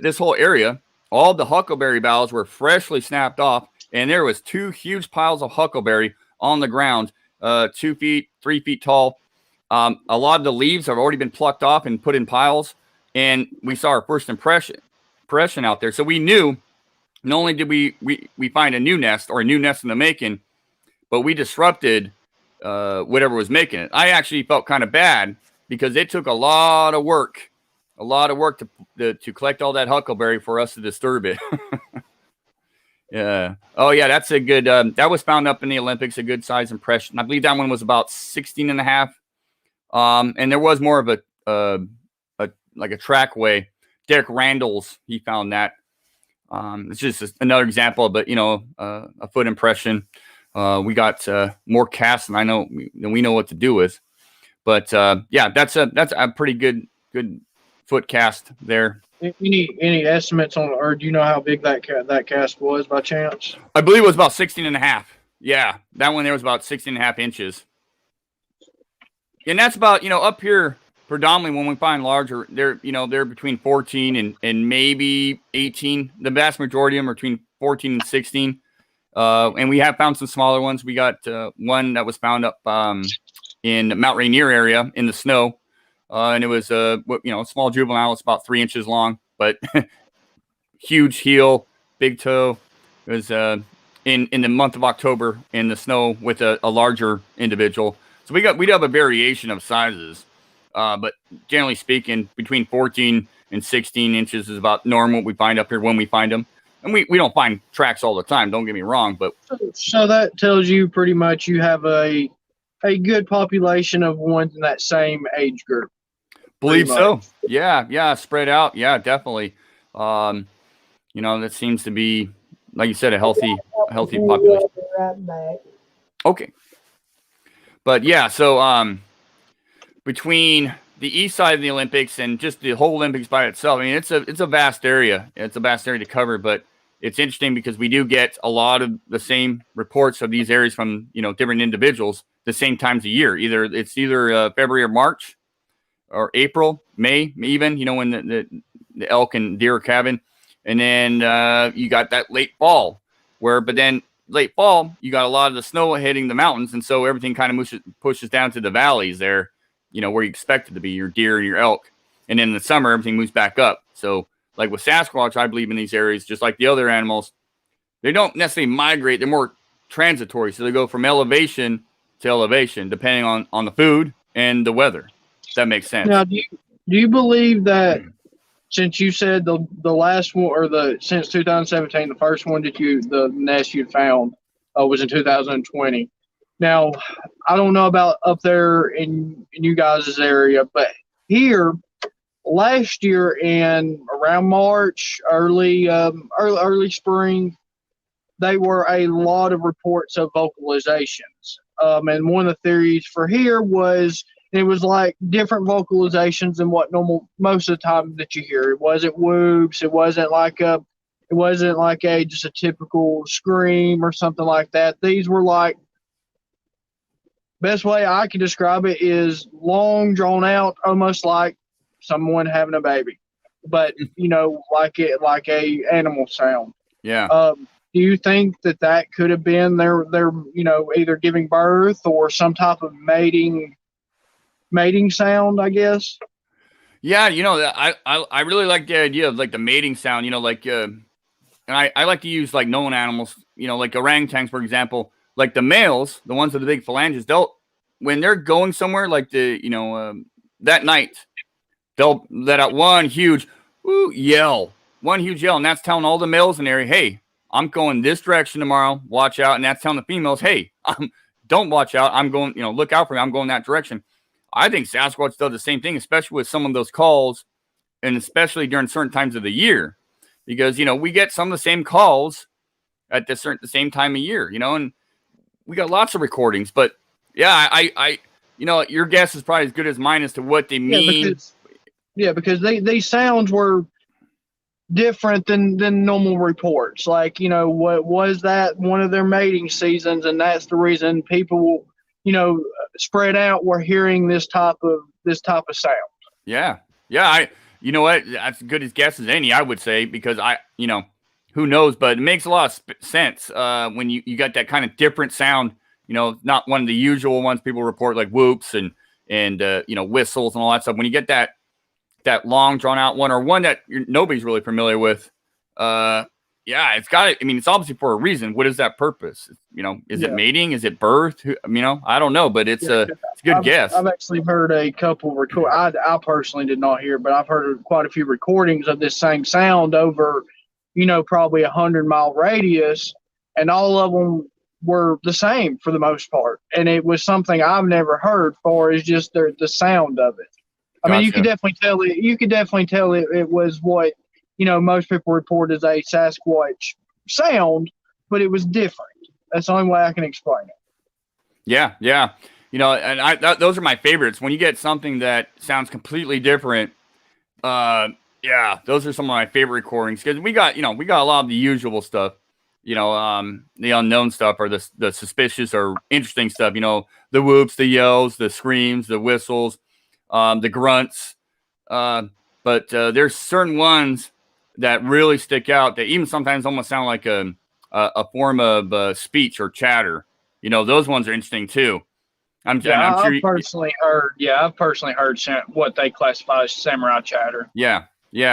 [SPEAKER 3] this whole area, all the huckleberry boughs were freshly snapped off. And there was 2 huge piles of huckleberry on the ground, 2 feet, 3 feet tall. A lot of the leaves have already been plucked off and put in piles. And we saw our first impression out there. So we knew not only did we find a new nest or a new nest in the making, but we disrupted whatever was making it. I actually felt kind of bad because it took a lot of work to collect all that huckleberry for us to disturb it. Yeah. Oh yeah, that's a good, that was found up in the Olympics, a good size impression. I believe that one was about 16 and a half. And there was more of a trackway. Derek Randall's, he found that. It's just another example of, a foot impression. We got more casts than we know what to do with. But that's a pretty good foot cast there.
[SPEAKER 2] Any estimates on, or do you know how big that cast was by chance?
[SPEAKER 3] I believe it was about 16 and a half. Yeah, that one there was about 16 and a half inches. And that's about, up here predominantly when we find larger, they're between 14 and maybe 18. The vast majority of them are between 14 and 16. And we have found some smaller ones. We got one that was found up in Mount Rainier area in the snow. And it was a small juvenile. It's about 3 inches long, but huge heel, big toe. It was in the month of October in the snow with a larger individual. So we do have a variation of sizes, but generally speaking, between 14 and 16 inches is about normal we find up here when we find them. And we don't find tracks all the time, don't get me wrong, but
[SPEAKER 2] so that tells you pretty much you have a good population of ones in that same age group.
[SPEAKER 3] Believe so. Yeah, spread out. Yeah, definitely. That seems to be, like you said, a healthy population.
[SPEAKER 1] Right back.
[SPEAKER 3] Okay. But yeah, so between the east side of the Olympics and just the whole Olympics by itself, I mean, it's a vast area. It's a vast area to cover, but it's interesting because we do get a lot of the same reports of these areas from different individuals the same times a year. Either February or March. or April, May, even, when the elk and deer are calving. And then you got that late fall but then late fall, you got a lot of the snow hitting the mountains. And so everything kind of pushes down to the valleys there, where you expect it to be, your deer and your elk. And then in the summer, everything moves back up. So like with Sasquatch, I believe in these areas, just like the other animals, they don't necessarily migrate. They're more transitory. So they go from elevation to elevation, depending on the food and the weather. If that makes sense.
[SPEAKER 2] Now, do you believe that since you said the last one, or since 2017, the first one the nest you found was in 2020. Now, I don't know about up there in you guys' area, but here last year in around March, early spring, there were a lot of reports of vocalizations. And one of the theories for here was it was like different vocalizations than what most of the time that you hear. It wasn't whoops. It wasn't like just a typical scream or something like that. These were like, best way I can describe it is long, drawn out, almost like someone having a baby, but like a animal sound.
[SPEAKER 3] Yeah.
[SPEAKER 2] Do you think that could have been their either giving birth or some type of mating sound, I guess?
[SPEAKER 3] Yeah, I really like the idea of like the mating sound, and I like to use like known animals, like orangutans, for example, like the males, the ones with the big phalanges, when they're going somewhere, like that night, they'll let out one huge yell, and that's telling all the males in the area, hey, I'm going this direction tomorrow, watch out. And that's telling the females, hey, don't watch out. I'm going, look out for me. I'm going that direction. I think Sasquatch does the same thing, especially with some of those calls, and especially during certain times of the year, because, we get some of the same calls at the same time of year, and we got lots of recordings. But yeah, I your guess is probably as good as mine as to what they mean.
[SPEAKER 2] Because these sounds were different than normal reports. Like, what was that one of their mating seasons, and that's the reason people, spread out were hearing this type of sound.
[SPEAKER 3] Yeah. You know what? That's as good as guess as any, I would say, because who knows, but it makes a lot of sense when you got that kind of different sound, not one of the usual ones people report, like whoops and whistles and all that stuff. When you get that long drawn out one, or one that nobody's really familiar with, it's got it. I mean, it's obviously for a reason. What is that purpose? Is it mating? Is it birth? I don't know, but it's a good guess.
[SPEAKER 2] I've actually heard a couple I personally did not hear, but I've heard quite a few recordings of this same sound over, probably 100-mile radius, and all of them were the same for the most part. And it was something I've never heard for, is just the sound of it. I mean, you could definitely tell it. You could definitely tell it was what most people report as a Sasquatch sound, but it was different. That's the only way I can explain it.
[SPEAKER 3] Yeah. And those are my favorites. When you get something that sounds completely different, those are some of my favorite recordings, because we got a lot of the usual stuff. The unknown stuff, or the suspicious or interesting stuff. The whoops, the yells, the screams, the whistles. The grunts, but there's certain ones that really stick out that even sometimes almost sound like a form of speech or chatter. Those ones are interesting too. I'm sure
[SPEAKER 2] I've personally heard what they classify as samurai chatter.
[SPEAKER 3] Yeah,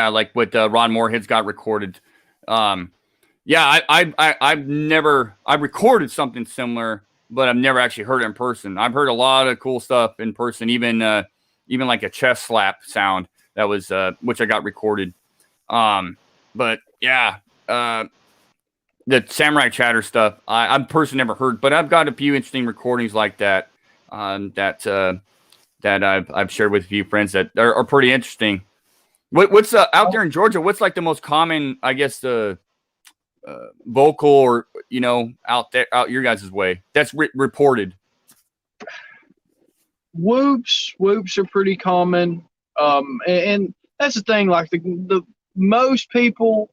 [SPEAKER 3] like what Ron Moorhead's got recorded. I've recorded something similar, but I've never actually heard it in person. I've heard a lot of cool stuff in person, even like a chest slap sound that was, which I got recorded. But yeah, the samurai chatter stuff, I've personally never heard, but I've got a few interesting recordings like that, that I've shared with a few friends that are pretty interesting. What's out there in Georgia? What's like the most common, I guess, vocal, or, out your guys' way that's reported?
[SPEAKER 2] Whoops are pretty common, and that's the thing. Like the most people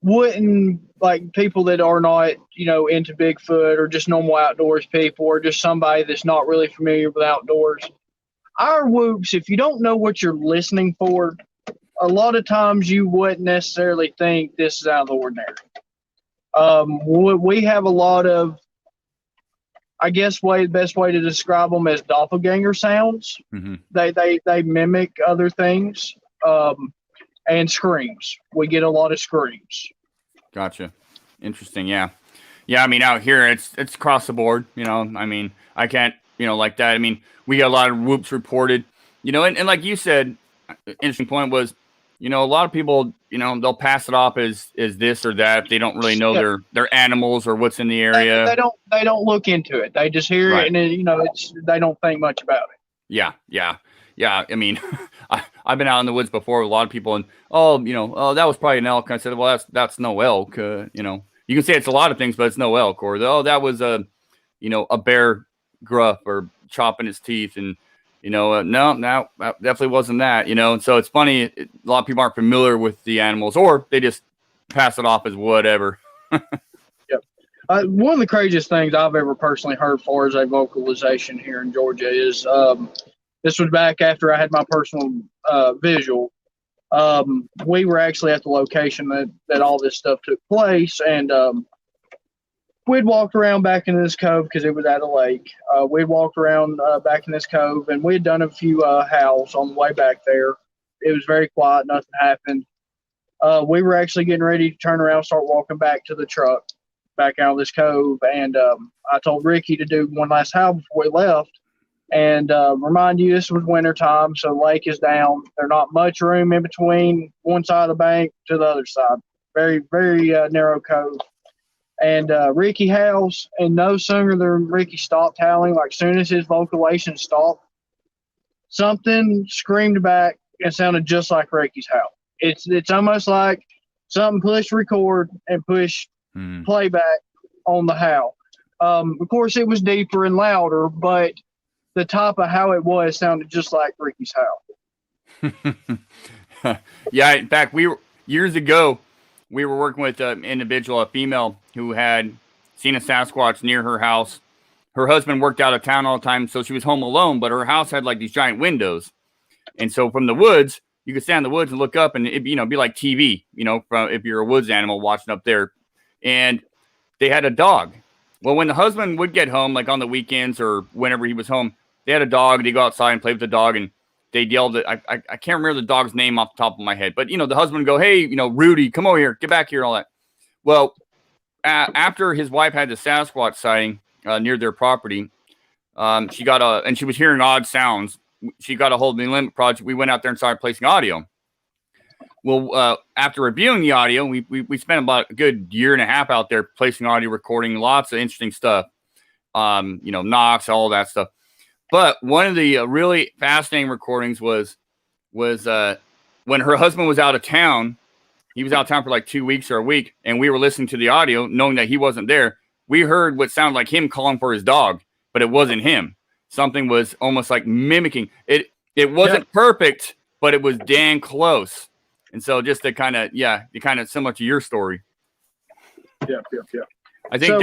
[SPEAKER 2] wouldn't, like people that are not into Bigfoot, or just normal outdoors people, or just somebody that's not really familiar with outdoors, our whoops, if you don't know what you're listening for, a lot of times you wouldn't necessarily think this is out of the ordinary. We have a lot of, I guess, the best way to describe them as doppelganger sounds.
[SPEAKER 3] Mm-hmm.
[SPEAKER 2] They mimic other things, and screams. We get a lot of screams.
[SPEAKER 3] Gotcha. Interesting. Yeah. Yeah. I mean, out here, it's across the board. I mean, I can't, like that. I mean, we got a lot of whoops reported. And like you said, interesting point was, a lot of people, they'll pass it off as this or that if they don't really know their animals or what's in the area.
[SPEAKER 2] They don't look into it. They just hear it, and they don't think much about it.
[SPEAKER 3] Yeah. I mean, I've been out in the woods before with a lot of people, and that was probably an elk. I said, well, that's no elk. You can say it's a lot of things, but it's no elk. Or that was a bear gruff or chopping his teeth, and no, that definitely wasn't that. And so it's funny. A lot of people aren't familiar with the animals, or they just pass it off as whatever.
[SPEAKER 2] Yep. One of the craziest things I've ever personally heard for as a vocalization here in Georgia is this was back after I had my personal visual. We were actually at the location that all this stuff took place, and we'd walked around back in this cove because it was at a lake. We'd walked around back in this cove, and we had done a few howls on the way back there. It was very quiet. Nothing happened. We were actually getting ready to turn around, start walking back to the truck back out of this cove, and I told Ricky to do one last howl before we left. And remind you, this was winter time, so the lake is down. There's not much room in between one side of the bank to the other side. Very, very narrow cove. And Ricky howls, and no sooner than Ricky stopped howling, like soon as his vocalization stopped, something screamed back and sounded just like Ricky's howl. It's almost like something pushed record and pushed playback on the howl. Of course, it was deeper and louder, but the type of how it was sounded just like Ricky's howl.
[SPEAKER 3] Yeah, in fact, years ago, we were working with an individual, a female, who had seen a Sasquatch near her house. Her husband worked out of town all the time, so she was home alone, but her house had like these giant windows. And so from the woods, you could stand in the woods and look up, and it'd be like TV, from if you're a woods animal watching up there. And they had a dog. Well, when the husband would get home, like on the weekends or whenever he was home, they had a dog. They go outside and play with the dog, and they yelled at, I can't remember the dog's name off the top of my head, but, the husband would go, hey, Rudy, come over here, get back here, all that. Well, after his wife had the Sasquatch sighting near their property, and she was hearing odd sounds. She got a hold of the Limit Project. We went out there and started placing audio. Well, after reviewing the audio, we spent about a good year and a half out there placing audio, recording lots of interesting stuff, knocks, all that stuff. But one of the really fascinating recordings was when her husband was out of town. He was out of town for like 2 weeks or a week, and we were listening to the audio, knowing that he wasn't there. We heard what sounded like him calling for his dog, but it wasn't him. Something was almost like mimicking it. It wasn't perfect, but it was damn close. And so just to kind of similar to your story.
[SPEAKER 2] Yeah.
[SPEAKER 3] I think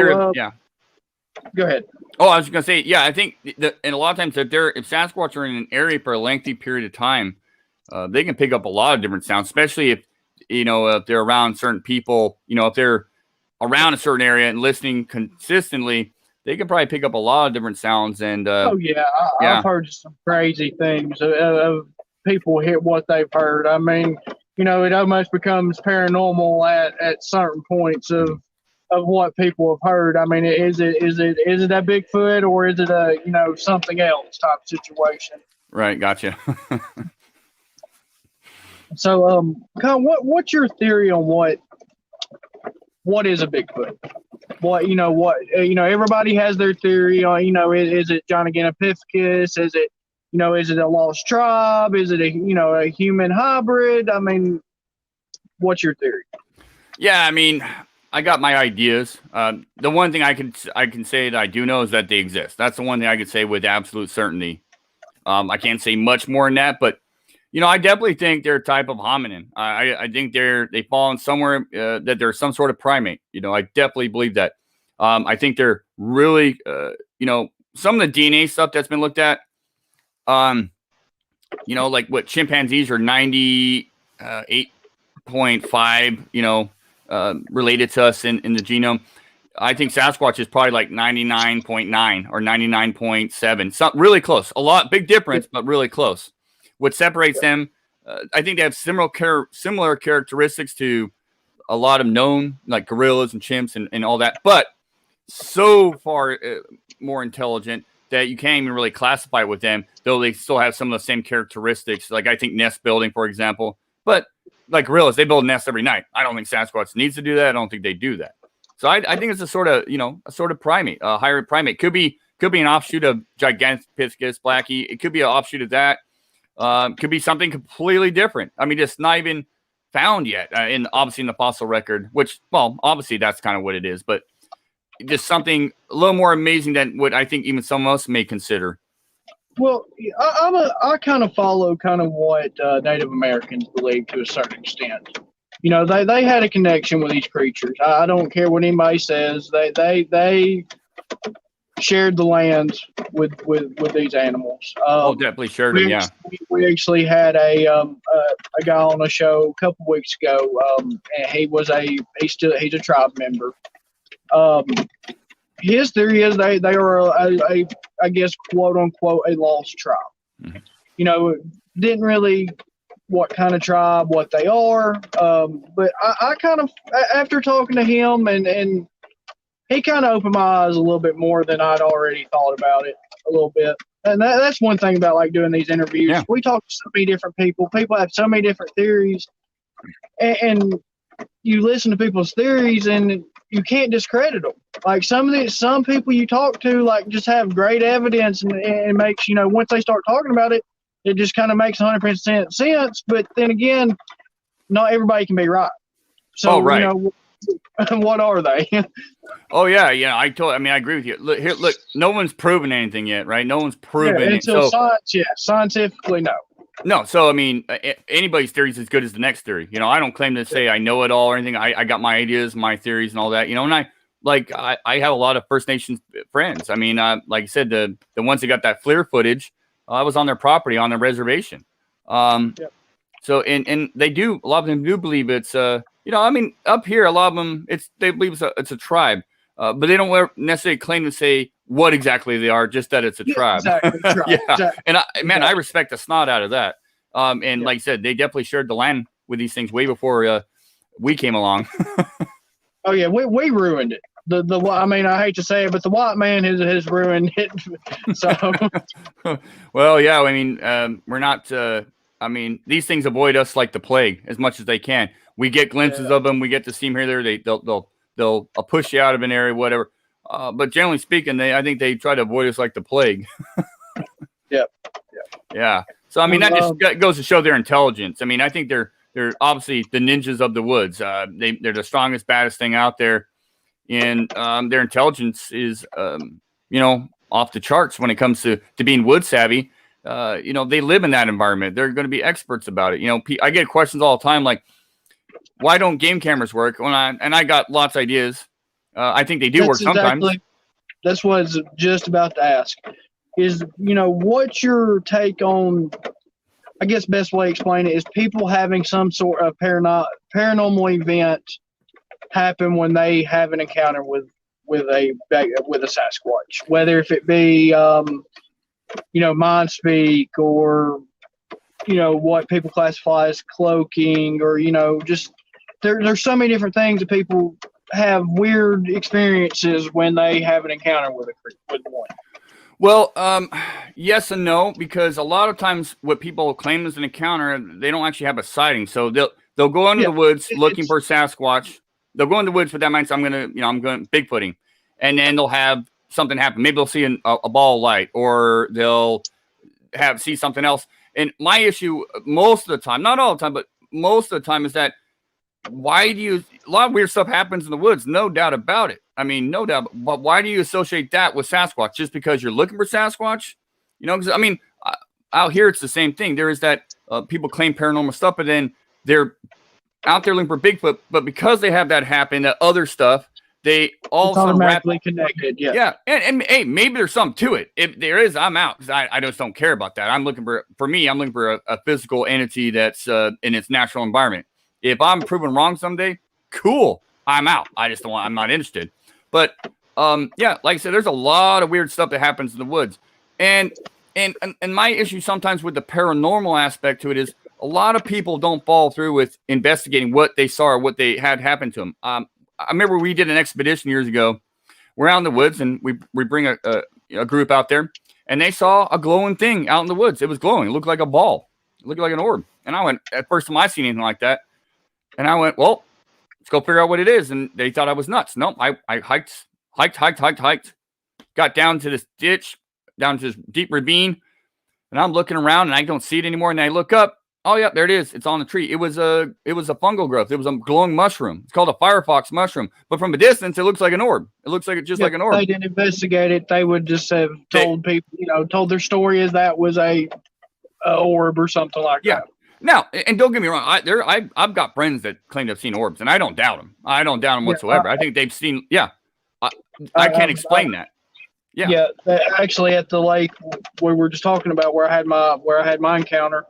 [SPEAKER 2] Go ahead.
[SPEAKER 3] Oh, I was going to say, yeah, I think and a lot of times if Sasquatch are in an area for a lengthy period of time, they can pick up a lot of different sounds, especially if they're around certain people, if they're around a certain area and listening consistently, they can probably pick up a lot of different sounds. And
[SPEAKER 2] I've heard some crazy things of people hit what they've heard. I mean, it almost becomes paranormal at certain points of what people have heard. I mean, is it a Bigfoot, or is it a something else type situation?
[SPEAKER 3] Right, gotcha.
[SPEAKER 2] So, Kyle, what's your theory on what is a Bigfoot? Everybody has their theory on. Is it Giganopithecus? Is it a lost tribe? Is it a human hybrid? I mean, what's your theory?
[SPEAKER 3] Yeah, I mean, I got my ideas. The one thing I can say that I do know is that they exist. That's the one thing I can say with absolute certainty. I can't say much more than that, but I definitely think they're a type of hominin. I think they fall in somewhere that they're some sort of primate. I definitely believe that. I think they're really, some of the DNA stuff that's been looked at. like what chimpanzees are 98.5, related to us in the genome. I think Sasquatch is probably like 99.9 or 99.7. So really close. A lot, big difference, but really close. What separates them, I think they have similar characteristics to a lot of known, like gorillas and chimps and all that, but so far more intelligent that you can't even really classify it with them, though they still have some of the same characteristics. Like I think nest building, for example. But like gorillas, they build nests every night. I don't think Sasquatch needs to do that. I don't think they do that. So I think it's a sort of primate, a higher primate. Could be an offshoot of Gigantopithecus blackie. It could be an offshoot of that. Could be something completely different. I mean, just not even found yet obviously in the fossil record, which, well, obviously that's kind of what it is, but just something a little more amazing than what I think even some of us may consider.
[SPEAKER 2] Well, I kind of follow kind of what Native Americans believe to a certain extent. They had a connection with these creatures. I don't care what anybody says. They shared the land with these animals.
[SPEAKER 3] Definitely shared them. Yeah.
[SPEAKER 2] We actually had a guy on a show a couple weeks ago. And he's a tribe member. His theory is they are I guess quote unquote a lost tribe. Mm-hmm. Didn't really what kind of tribe, what they are. But I kind of, after talking to him and he kind of opened my eyes a little bit more than I'd already thought about it a little bit. And that's one thing about like doing these interviews. Yeah. We talk to so many different people. People have so many different theories, and you listen to people's theories and you can't discredit them. Like some people you talk to like just have great evidence and it makes, once they start talking about it, it just kind of makes 100% sense. But then again, not everybody can be right. So,
[SPEAKER 3] right.
[SPEAKER 2] What are they?
[SPEAKER 3] Oh yeah. I agree with you. Look, no one's proven anything yet, right? No one's proven it.
[SPEAKER 2] Until science, scientifically, no.
[SPEAKER 3] No. So, I mean, anybody's theory is as good as the next theory. I don't claim to say I know it all or anything. I got my ideas, my theories and all that, and I have a lot of First Nations friends. I mean, like I said, the ones that got that FLIR footage, I was on their property, on their reservation.
[SPEAKER 2] Yep.
[SPEAKER 3] So, and they do, a lot of them do believe it's, up here, a lot of them, they believe it's a tribe, but they don't necessarily claim to say what exactly they are, just that it's a tribe.
[SPEAKER 2] Exactly.
[SPEAKER 3] Yeah. Exactly. And I respect the snot out of that. Like I said, they definitely shared the land with these things way before we came along.
[SPEAKER 2] Oh yeah, we ruined it. I hate to say it, but the white man has ruined it. So,
[SPEAKER 3] well, yeah. I mean, we're not. These things avoid us like the plague as much as they can. We get glimpses of them. We get to see them here, there. They'll push you out of an area, whatever. But generally speaking, I think they try to avoid us like the plague.
[SPEAKER 2] Yep.
[SPEAKER 3] Yeah. So that just goes to show their intelligence. I think they're obviously the ninjas of the woods. They're the strongest, baddest thing out there. And their intelligence is, off the charts when it comes to being wood savvy. They live in that environment. They're going to be experts about it. I get questions all the time like, why don't game cameras work? I got lots of ideas. I think they do work sometimes.
[SPEAKER 2] That's what I was just about to ask. Is, what's your take on, I guess best way to explain it is people having some sort of paranormal event happen when they have an encounter with a Sasquatch, whether if it be mind speak or what people classify as cloaking or just there's so many different things that people have weird experiences when they have an encounter with one.
[SPEAKER 3] Well, yes and no, because a lot of times what people claim as an encounter, they don't actually have a sighting. So they'll go into the woods looking for Sasquatch. They'll go in the woods with that mindset. I'm going Bigfooting, and then they'll have something happen. Maybe they'll see a ball of light, or they'll see something else. And my issue most of the time, not all the time, but most of the time, is that a lot of weird stuff happens in the woods, no doubt about it. No doubt. But why do you associate that with Sasquatch? Just because you're looking for Sasquatch? Because out here it's the same thing. There is that people claim paranormal stuff, but then they're out there looking for Bigfoot. But because they have that happen, that other stuff, they all
[SPEAKER 2] It's
[SPEAKER 3] of a sudden
[SPEAKER 2] automatically connected. Yeah.
[SPEAKER 3] Yeah, and hey, maybe there's something to it. If there is, I'm out because I just don't care about that. I'm looking for a physical entity that's in its natural environment. If I'm proven wrong someday, cool, I'm out. I'm not interested. But yeah, like I said, there's a lot of weird stuff that happens in the woods, and my issue sometimes with the paranormal aspect to it is a lot of people don't follow through with investigating what they saw or what they had happen to them. I remember we did an expedition years ago. We're out in the woods, and we bring a group out there, and they saw a glowing thing out in the woods. It was glowing. It looked like a ball. It looked like an orb. And I went, at first time I seen anything like that, and I went, well, let's go figure out what it is. And they thought I was nuts. Nope. I hiked, got down to this ditch, down to this deep ravine, and I'm looking around, and I don't see it anymore. And I look up. Oh yeah, there it is. It's on the tree. It was a fungal growth. It was a glowing mushroom. It's called a firefox mushroom. But from a distance, it looks like an orb. It looks like like an orb.
[SPEAKER 2] They didn't investigate it. They would just have told people, told their story as that was a orb or something like that.
[SPEAKER 3] Now, and don't get me wrong, I've got friends that claim to have seen orbs, and I don't doubt them. I don't doubt them whatsoever. I think they've seen. Yeah, I can't explain that. Yeah.
[SPEAKER 2] Actually, at the lake we were just talking about where I had my encounter.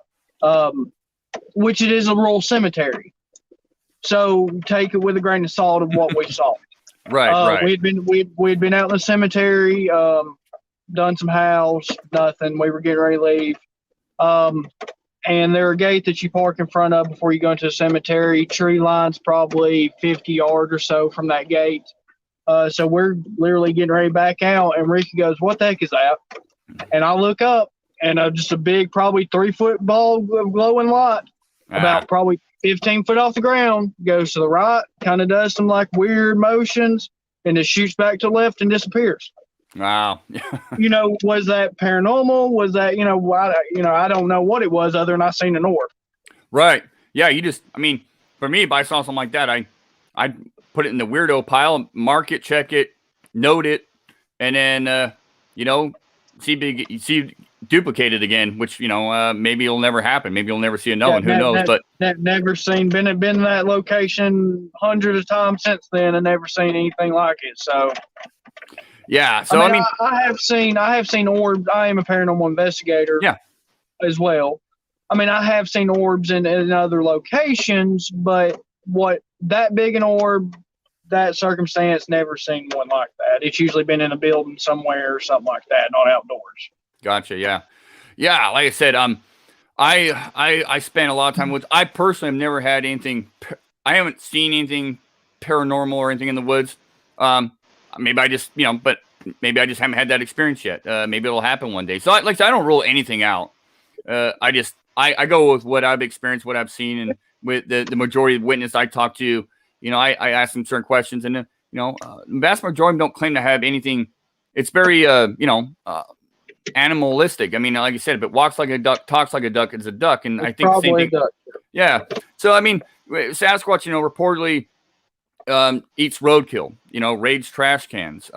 [SPEAKER 2] Which it is a rural cemetery, so take it with a grain of salt of what we saw.
[SPEAKER 3] Right.
[SPEAKER 2] We'd been out in the cemetery, done some howls, nothing. We were getting ready to leave, and there's a gate that you park in front of before you go into the cemetery. Tree line's probably 50 yards or so from that gate. So we're literally getting ready to back out, and Ricky goes, "What the heck is that?" And I look up. And just a big, probably 3-foot ball of glowing light, about probably 15 foot off the ground, goes to the right, kind of does some like weird motions, and just shoots back to the left and disappears.
[SPEAKER 3] Wow.
[SPEAKER 2] Was that paranormal? Was that, I don't know what it was other than I seen an orb.
[SPEAKER 3] Right. Yeah. For me, if I saw something like that, I'd put it in the weirdo pile, mark it, check it, note it, and then, see duplicate it again, which maybe it'll never happen. Maybe you'll never see another one. Who knows? But
[SPEAKER 2] never been in that location hundreds of times since then, and never seen anything like it. So
[SPEAKER 3] yeah. So
[SPEAKER 2] I have seen orbs. I am a paranormal investigator.
[SPEAKER 3] Yeah.
[SPEAKER 2] As well. I have seen orbs in other locations, but what that big an orb, that circumstance, never seen one like that. It's usually been in a building somewhere or something like that, not outdoors.
[SPEAKER 3] Gotcha. Yeah. Like I said, I spent a lot of time with. I personally have never had anything. I haven't seen anything paranormal or anything in the woods. Maybe I just, but maybe I just haven't had that experience yet. Maybe it'll happen one day. So, like I said, I don't rule anything out. I go with what I've experienced, what I've seen, and with the majority of witness I talk to. I ask them certain questions, and the vast majority don't claim to have anything. It's very, animalistic. Like you said, if it walks like a duck, talks like a duck, it's a duck. And I think the same thing. Yeah. So, Sasquatch, reportedly eats roadkill, raids trash cans,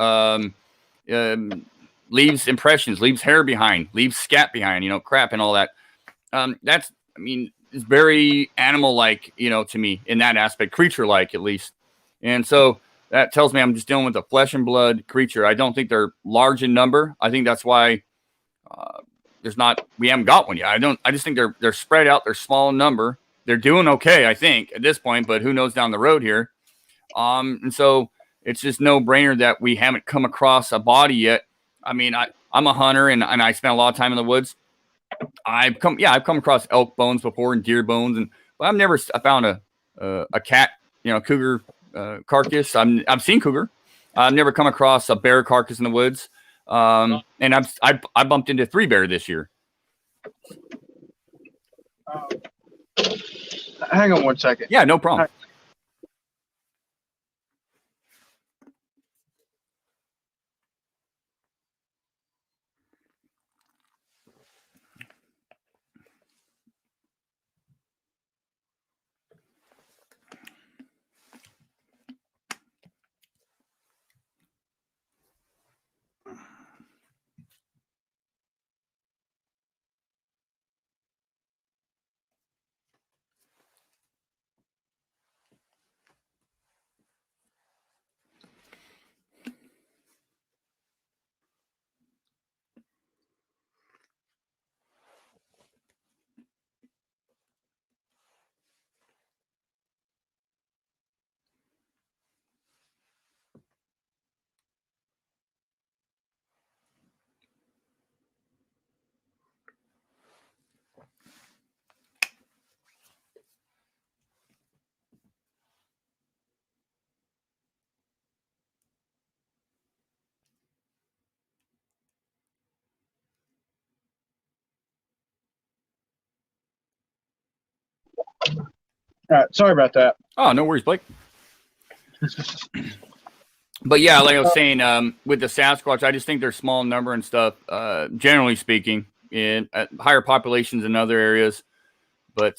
[SPEAKER 3] leaves impressions, leaves hair behind, leaves scat behind, crap and all that. It's very animal-like, to me in that aspect, creature-like at least. And so that tells me I'm just dealing with a flesh and blood creature. I don't think they're large in number. I think that's why we haven't got one yet. I just think they're spread out. They're small in number. They're doing okay, I think, at this point, but who knows down the road here. And so it's just no brainer that we haven't come across a body yet. I'm a hunter and I spent a lot of time in the woods. I've come across elk bones before and deer bones, but I've never found a cat, cougar carcass. I've seen cougar. I've never come across a bear carcass in the woods. And I bumped into 3 bear this year.
[SPEAKER 2] Hang on one second.
[SPEAKER 3] Yeah, no problem.
[SPEAKER 2] All right, sorry about that.
[SPEAKER 3] Oh, no worries, Blake. But yeah, like I was saying, with the Sasquatch, I just think they're small in number and stuff, generally speaking, in higher populations in other areas. But,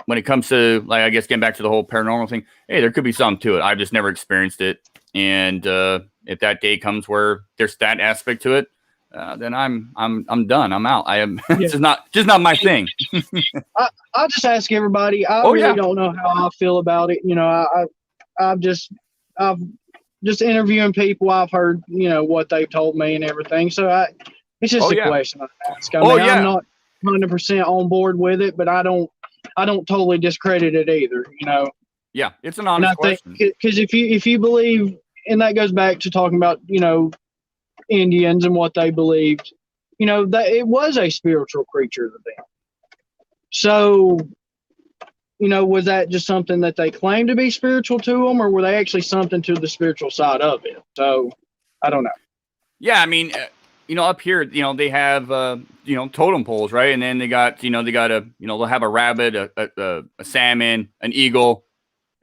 [SPEAKER 3] when it comes to, like, I guess getting back to the whole paranormal thing, hey, there could be something to it. I've just never experienced it. And if that day comes where there's that aspect to it, then I'm done. I'm out. I am just not my thing.
[SPEAKER 2] I'll just ask everybody. I really don't know how I feel about it. I've just interviewing people. I've heard, what they've told me and everything. So it's just a question I ask. I'm not 100% on board with it, but I don't totally discredit it either.
[SPEAKER 3] Yeah, it's an honest question.
[SPEAKER 2] Because if you believe, and that goes back to talking about, Indians and what they believed, that it was a spiritual creature to them. So, was that just something that they claimed to be spiritual to them, or were they actually something to the spiritual side of it? So, I don't know.
[SPEAKER 3] Yeah, I mean, up here, they have, totem poles, right? And then they got they'll have a rabbit, a salmon, an eagle,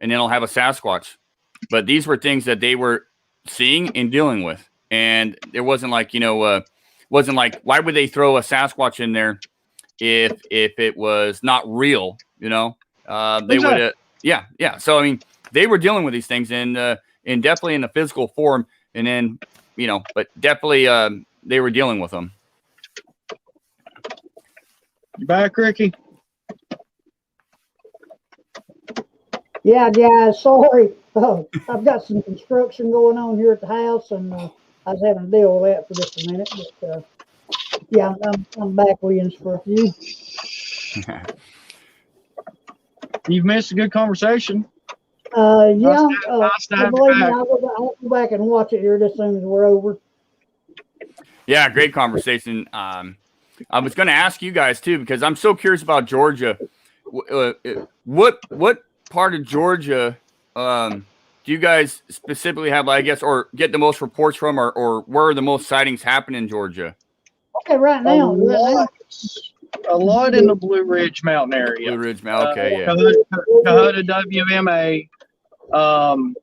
[SPEAKER 3] and then they'll have a Sasquatch. But these were things that they were seeing and dealing with. And it wasn't like, why would they throw a Sasquatch in there if it was not real, They would, yeah. So, I mean, they were dealing with these things and definitely in the physical form. And then, but definitely they were dealing with them.
[SPEAKER 2] You back, Ricky?
[SPEAKER 1] Yeah, guys, sorry. I've got some construction going on here at the house, and I was having to deal with that for just a minute. But yeah, I'm back, Williams, for a few.
[SPEAKER 2] You've missed a good conversation.
[SPEAKER 1] Yeah,
[SPEAKER 2] believe me,
[SPEAKER 1] I'll go back and watch it here as soon as we're over.
[SPEAKER 3] Yeah, great conversation. I was going to ask you guys too, because I'm so curious about Georgia. What part of Georgia do you guys specifically have, I guess, or get the most reports from, or where are the most sightings happen in Georgia?
[SPEAKER 1] Okay, right now.
[SPEAKER 2] A lot in the Blue Ridge Mountain area.
[SPEAKER 3] Blue Ridge Mountain, okay, yeah.
[SPEAKER 2] Cohota, WMA.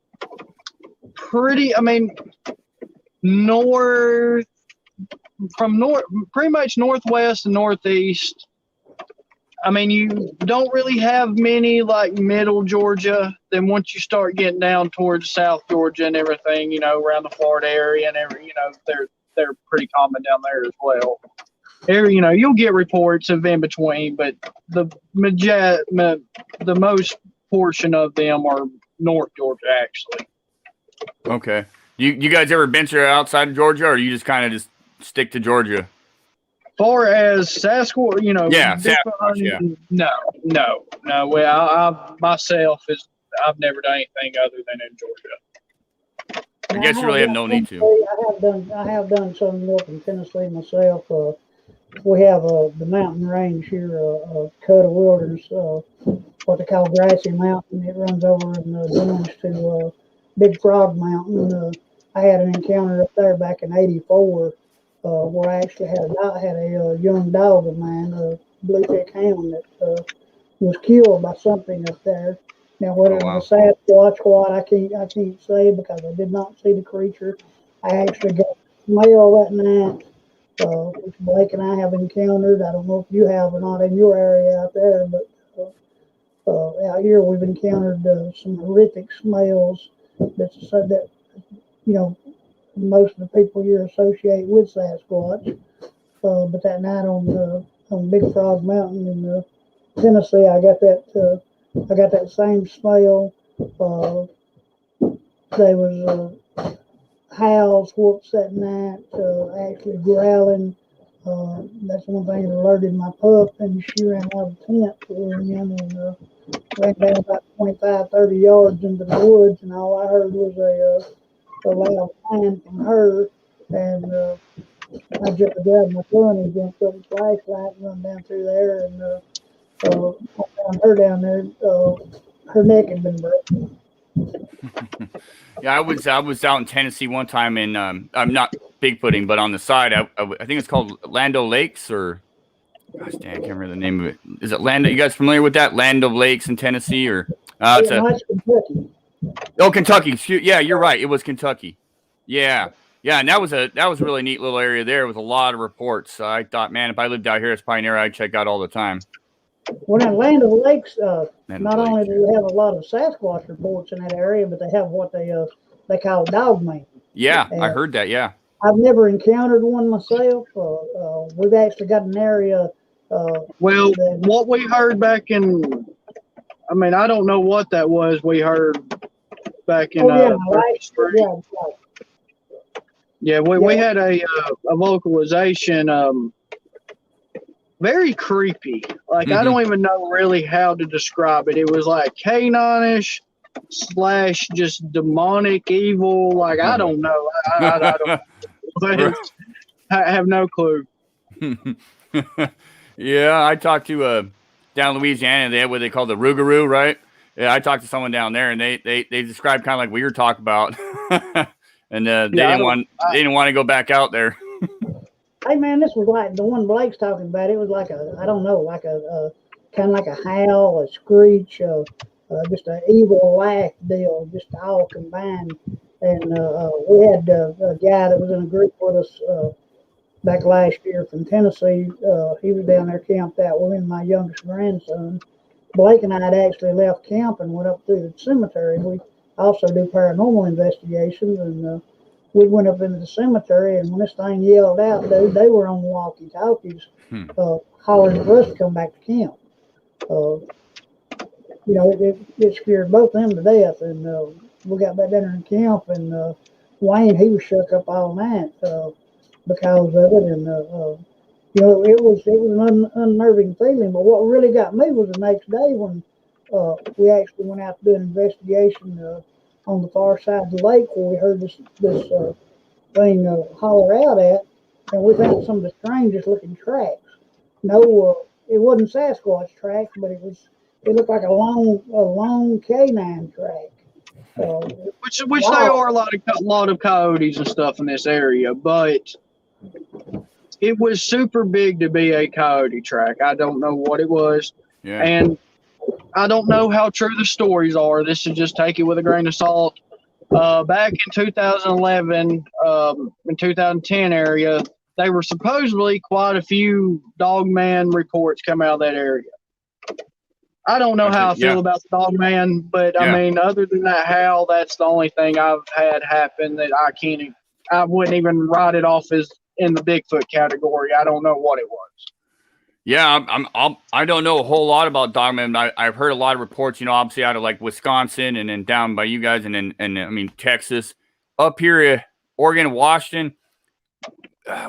[SPEAKER 2] Pretty much northwest and northeast. I mean, you don't really have many like middle Georgia. Then once you start getting down towards South Georgia and everything, around the Florida area and they're pretty common down there as well. You'll get reports of in between, but the most portion of them are North Georgia, actually.
[SPEAKER 3] Okay. You guys ever venture outside of Georgia, or you just kind of just stick to Georgia?
[SPEAKER 2] Far as Sasquatch,
[SPEAKER 3] Sasquatch, yeah.
[SPEAKER 2] No. Well, I've never done anything other than in Georgia.
[SPEAKER 3] I guess you really have no need to.
[SPEAKER 1] I have done some north in Tennessee myself. We have the mountain range here, Dakota Wilderness, what they call Grassy Mountain. It runs over in the dunes to Big Frog Mountain. I had an encounter up there back in '84 where I actually had a young dog of mine, a blue tick hound, that was killed by something up there. Now, whether it was a Sasquatch, what I can't say because I did not see the creature. I actually got smell that night, which Blake and I have encountered. I don't know if you have or not in your area out there, but out here we've encountered some horrific smells that most of the people here associate with Sasquatch. But that night on Big Frog Mountain in Tennessee, I got that same smell. There was howls, whoops that night, actually growling. That's one thing that alerted my pup, and she ran out of the tent for him and ran down about 25, 30 yards into the woods, and all I heard was a loud whine from her, and I just grabbed my gun and jumped up the flashlight and run down through there, and I found her down there. Her neck had been broken.
[SPEAKER 3] Yeah, I was out in Tennessee one time, and I'm not bigfooting, but on the side, I think it's called Lando Lakes, or Gosh, dang, I can't remember the name of it. Is it Land? You guys familiar with that? Land of Lakes in Tennessee, or it's
[SPEAKER 1] No, it's Kentucky.
[SPEAKER 3] Oh, Kentucky. Yeah, you're right. It was Kentucky. Yeah. Yeah, and that was a really neat little area there with a lot of reports. So I thought, man, if I lived out here, it's probably an area I'd check out all the time.
[SPEAKER 1] Well, in Land of the Lakes,
[SPEAKER 3] Land
[SPEAKER 1] not
[SPEAKER 3] of
[SPEAKER 1] only
[SPEAKER 3] Lakes.
[SPEAKER 1] do we have a lot of Sasquatch reports in that area, but they have what they call dogman.
[SPEAKER 3] Yeah,
[SPEAKER 1] And
[SPEAKER 3] I heard that. Yeah.
[SPEAKER 1] I've never encountered one myself. We've actually got an area.
[SPEAKER 2] Well,
[SPEAKER 1] that,
[SPEAKER 2] what we heard back in, I mean, I don't know what that was we heard back in yeah, we had a vocalization, very creepy. Like, I don't even know really how to describe it. It was like canine-ish / just demonic evil. Like, I don't know. I don't. But I have no clue.
[SPEAKER 3] Yeah, I talked to down in Louisiana. They have what they call the Rougarou, right? Yeah, I talked to someone down there, and they described kind of like we were talking about, and they didn't want to go back out there.
[SPEAKER 1] Hey man, this was like the one Blake's talking about. It was like I don't know, like a kind of like a howl, a screech, just an evil laugh deal, just all combined. And we had a guy that was in a group with us back last year from Tennessee. He was down there camped out with me and my youngest grandson. Blake and I had actually left camp and went up through the cemetery. We also do paranormal investigations, and we went up into the cemetery, and when this thing yelled out, dude, they were on walkie-talkies, hollering for us to come back to camp. It scared both of them to death, and we got back down in camp, and Wayne, he was shook up all night because of it, and it was an unnerving feeling. But what really got me was the next day when we actually went out to do an investigation on the far side of the lake where we heard this thing holler out at, and we found some of the strangest looking tracks. No, it wasn't Sasquatch tracks, but it looked like a long canine track.
[SPEAKER 2] Which they are a lot of coyotes and stuff in this area, but it was super big to be a coyote track. I don't know what it was, and I don't know how true the stories are. This is just take it with a grain of salt. Back in 2011, and 2010 area, they were supposedly quite a few dogman reports come out of that area. I don't know how I feel about the dogman, but I mean, other than that howl, that's the only thing I've had happen that I wouldn't even write it off as in the Bigfoot category. I don't know what it was.
[SPEAKER 3] Yeah, I don't know a whole lot about dogmen. I've heard a lot of reports, obviously out of like Wisconsin and then down by you guys and I mean Texas, up here, Oregon, Washington.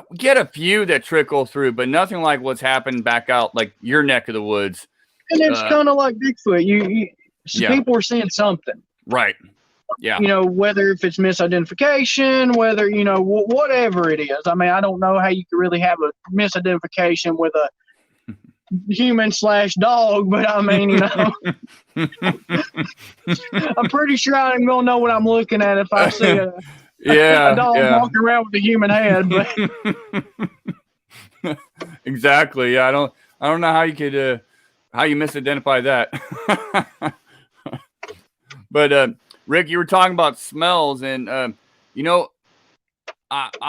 [SPEAKER 3] We get a few that trickle through, but nothing like what's happened back out like your neck of the woods.
[SPEAKER 2] And it's kind of like Bigfoot. People are seeing something,
[SPEAKER 3] right? Yeah.
[SPEAKER 2] Whether if it's misidentification, whether whatever it is. I mean, I don't know how you could really have a misidentification with a human / dog, but I mean, I'm pretty sure I'm gonna know what I'm looking at if I see a dog walking around with a human head.
[SPEAKER 3] But exactly. Yeah, I don't know how you could how you misidentify that. But Rick, you were talking about smells, and I